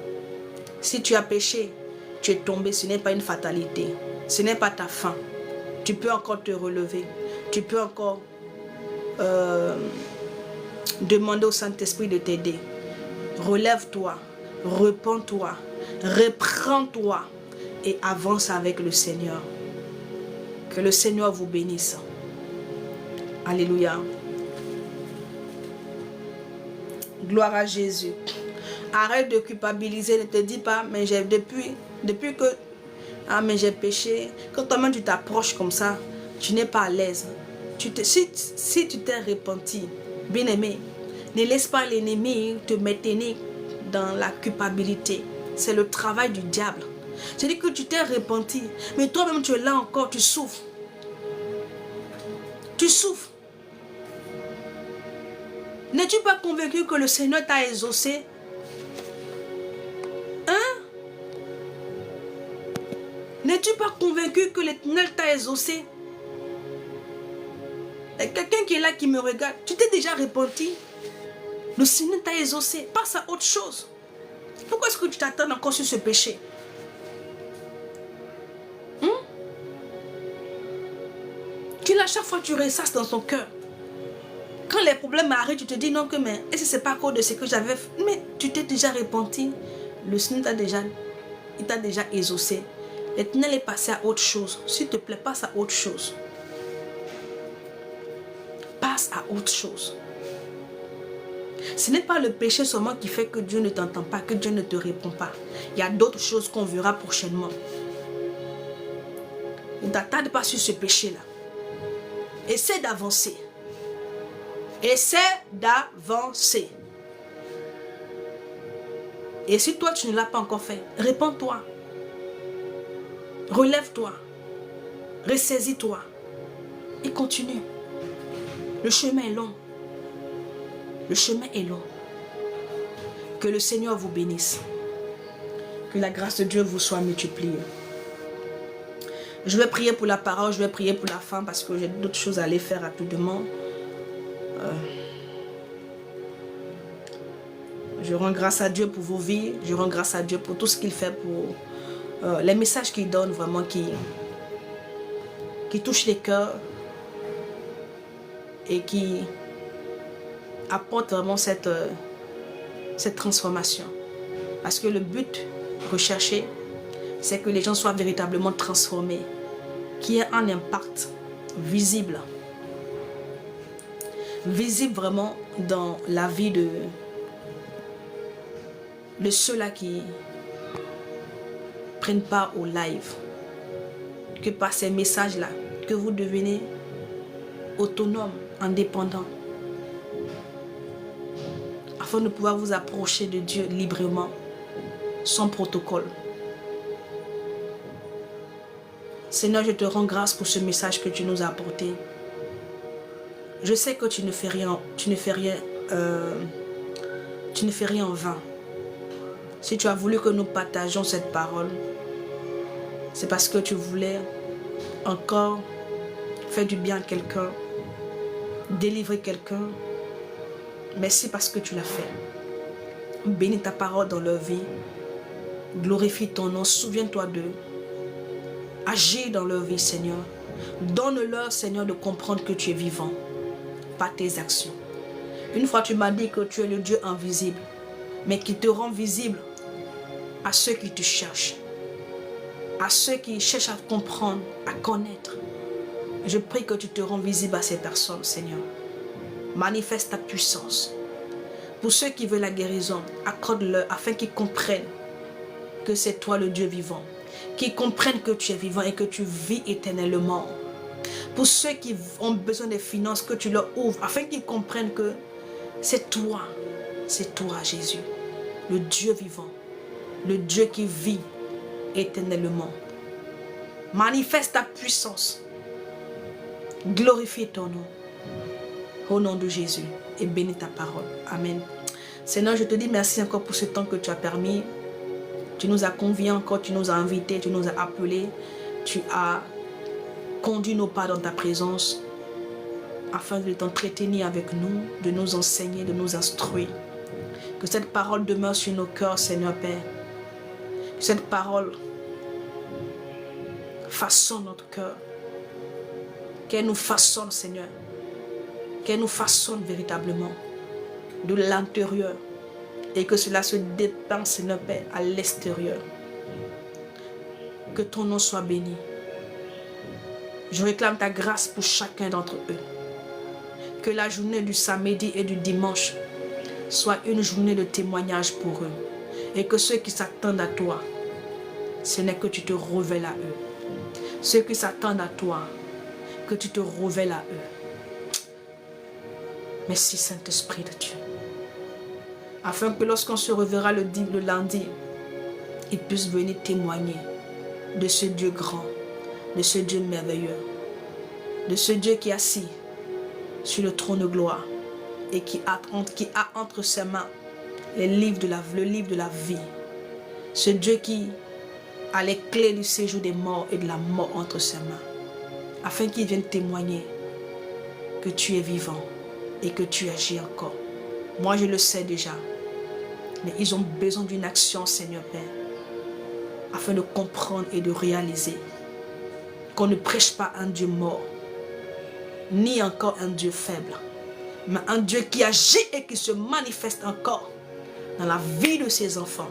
Si tu as péché, tu es tombé, ce n'est pas une fatalité. Ce n'est pas ta fin. Tu peux encore te relever. Tu peux encore demander au Saint-Esprit de t'aider. Relève-toi, repens-toi, reprends-toi et avance avec le Seigneur. Que le Seigneur vous bénisse. Alléluia. Gloire à Jésus. Arrête de culpabiliser, ne te dis pas, mais depuis que mais j'ai péché. Quand toi-même tu t'approches comme ça, tu n'es pas à l'aise. Si tu t'es repenti, bien-aimé, ne laisse pas l'ennemi te maintenir dans la culpabilité. C'est le travail du diable. C'est-à-dire que tu t'es repenti, mais toi-même tu es là encore, tu souffres. Tu souffres. N'es-tu pas convaincu que le Seigneur t'a exaucé? Hein? N'es-tu pas convaincu que l'Éternel t'a exaucé? Quelqu'un qui est là, qui me regarde, tu t'es déjà repenti? Le Seigneur t'a exaucé. Passe à autre chose. Pourquoi est-ce que tu t'attends encore sur ce péché? Qu'il à chaque fois tu ressasses dans ton cœur. Quand les problèmes arrivent, tu te dis non que mais est-ce que c'est pas à cause de ce que j'avais fait? Mais tu t'es déjà repenti. Le Seigneur t'a déjà exaucé. L'Éternel est passé à autre chose. S'il te plaît, passe à autre chose. Passe à autre chose. Ce n'est pas le péché seulement qui fait que Dieu ne t'entend pas, que Dieu ne te répond pas. Il y a d'autres choses qu'on verra prochainement. Ne t'attarde pas sur ce péché-là. Essaie d'avancer. Essaie d'avancer. Et si toi tu ne l'as pas encore fait, répands-toi. Relève-toi. Ressaisis-toi. Et continue. Le chemin est long. Le chemin est long. Que le Seigneur vous bénisse. Que la grâce de Dieu vous soit multipliée. Je vais prier pour la parole, je vais prier pour la fin parce que j'ai d'autres choses à aller faire rapidement. Je rends grâce à Dieu pour vos vies. Je rends grâce à Dieu pour tout ce qu'il fait, pour les messages qu'il donne vraiment, qui touchent les cœurs et qui apportent vraiment cette transformation. Parce que le but recherché, c'est que les gens soient véritablement transformés, qu'il y ait un impact visible. Visible vraiment dans la vie de ceux-là qui prennent part au live. Que par ces messages-là, que vous devenez autonome, indépendant, afin de pouvoir vous approcher de Dieu librement, sans protocole. Seigneur, je te rends grâce pour ce message que tu nous as apporté. Je sais que tu ne fais rien en vain. Si tu as voulu que nous partagions cette parole, c'est parce que tu voulais encore faire du bien à quelqu'un, délivrer quelqu'un. Merci parce que tu l'as fait. Bénis ta parole dans leur vie. Glorifie ton nom. Souviens-toi d'eux. Agis dans leur vie, Seigneur. Donne-leur, Seigneur, de comprendre que tu es vivant par tes actions. Une fois, tu m'as dit que tu es le Dieu invisible, mais qui te rend visible à ceux qui te cherchent, à ceux qui cherchent à comprendre, à connaître. Je prie que tu te rends visible à ces personnes, Seigneur. Manifeste ta puissance. Pour ceux qui veulent la guérison, accorde-leur afin qu'ils comprennent que c'est toi le Dieu vivant. Qu'ils comprennent que tu es vivant et que tu vis éternellement. Pour ceux qui ont besoin des finances, que tu leur ouvres afin qu'ils comprennent que c'est toi Jésus, le Dieu vivant, le Dieu qui vit éternellement. Manifeste ta puissance. Glorifie ton nom. Au nom de Jésus. Et bénis ta parole. Amen. Seigneur, je te dis merci encore pour ce temps que tu as permis. Tu nous as conviés encore, tu nous as invités, tu nous as appelés. Tu as conduit nos pas dans ta présence afin de t'entretenir avec nous, de nous enseigner, de nous instruire. Que cette parole demeure sur nos cœurs, Seigneur Père. Que cette parole façonne notre cœur. Qu'elle nous façonne, Seigneur. Qu'elle nous façonne véritablement de l'intérieur. Et que cela se dépense, Seigneur Père, à l'extérieur. Que ton nom soit béni. Je réclame ta grâce pour chacun d'entre eux. Que la journée du samedi et du dimanche soit une journée de témoignage pour eux. Et que ceux qui s'attendent à toi, ce n'est que tu te révèles à eux. Ceux qui s'attendent à toi, que tu te révèles à eux. Merci Saint-Esprit de Dieu. Afin que lorsqu'on se reverra le lundi, ils puissent venir témoigner de ce Dieu grand, de ce Dieu merveilleux, de ce Dieu qui est assis sur le trône de gloire et qui a entre ses mains le livre de la vie. Ce Dieu qui a les clés du séjour des morts et de la mort entre ses mains. Afin qu'ils viennent témoigner que tu es vivant et que tu agis encore. Moi, je le sais déjà. Mais ils ont besoin d'une action, Seigneur Père, afin de comprendre et de réaliser qu'on ne prêche pas un Dieu mort, ni encore un Dieu faible, mais un Dieu qui agit et qui se manifeste encore dans la vie de ses enfants,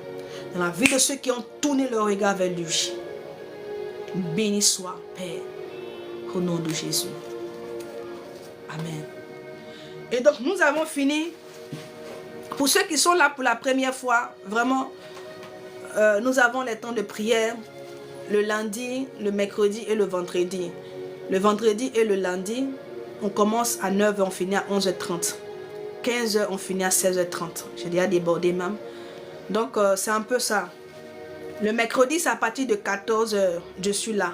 dans la vie de ceux qui ont tourné leur regard vers lui. Béni soit, Père, au nom de Jésus. Amen. Et donc, nous avons fini. Pour ceux qui sont là pour la première fois, vraiment, nous avons les temps de prière le lundi, le mercredi et le vendredi. Le vendredi et le lundi, on commence à 9h, on finit à 11h30. 15h, on finit à 16h30. J'ai déjà débordé même. Donc, c'est un peu ça. Le mercredi, c'est à partir de 14h, je suis là.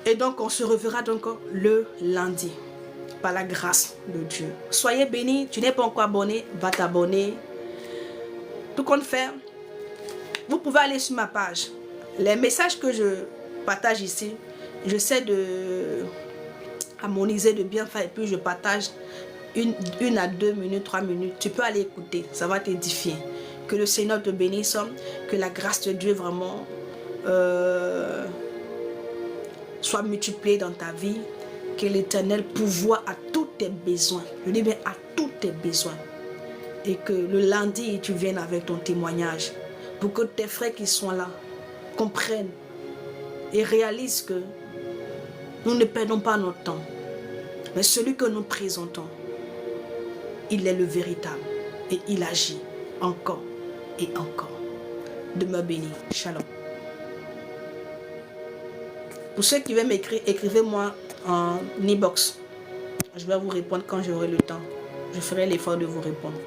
Et donc, on se reverra donc le lundi. Par la grâce de Dieu. Soyez bénis. Tu n'es pas encore abonné, va t'abonner. Tout compte fait, vous pouvez aller sur ma page. Les messages que je partage ici, j'essaie de harmoniser, de bien faire. Et puis je partage une à 2 minutes, 3 minutes. Tu peux aller écouter, ça va t'édifier. Que le Seigneur te bénisse. Que la grâce de Dieu vraiment soit multipliée dans ta vie. Que l'Éternel pourvoie à tous tes besoins. Je dis bien à tous tes besoins. Et que le lundi, tu viennes avec ton témoignage. Pour que tes frères qui sont là comprennent et réalisent que nous ne perdons pas notre temps. Mais celui que nous présentons, il est le véritable. Et il agit encore et encore. Demeure béni. Shalom. Pour ceux qui veulent m'écrire, écrivez-moi en e-box. Je vais vous répondre quand j'aurai le temps. Je ferai l'effort de vous répondre.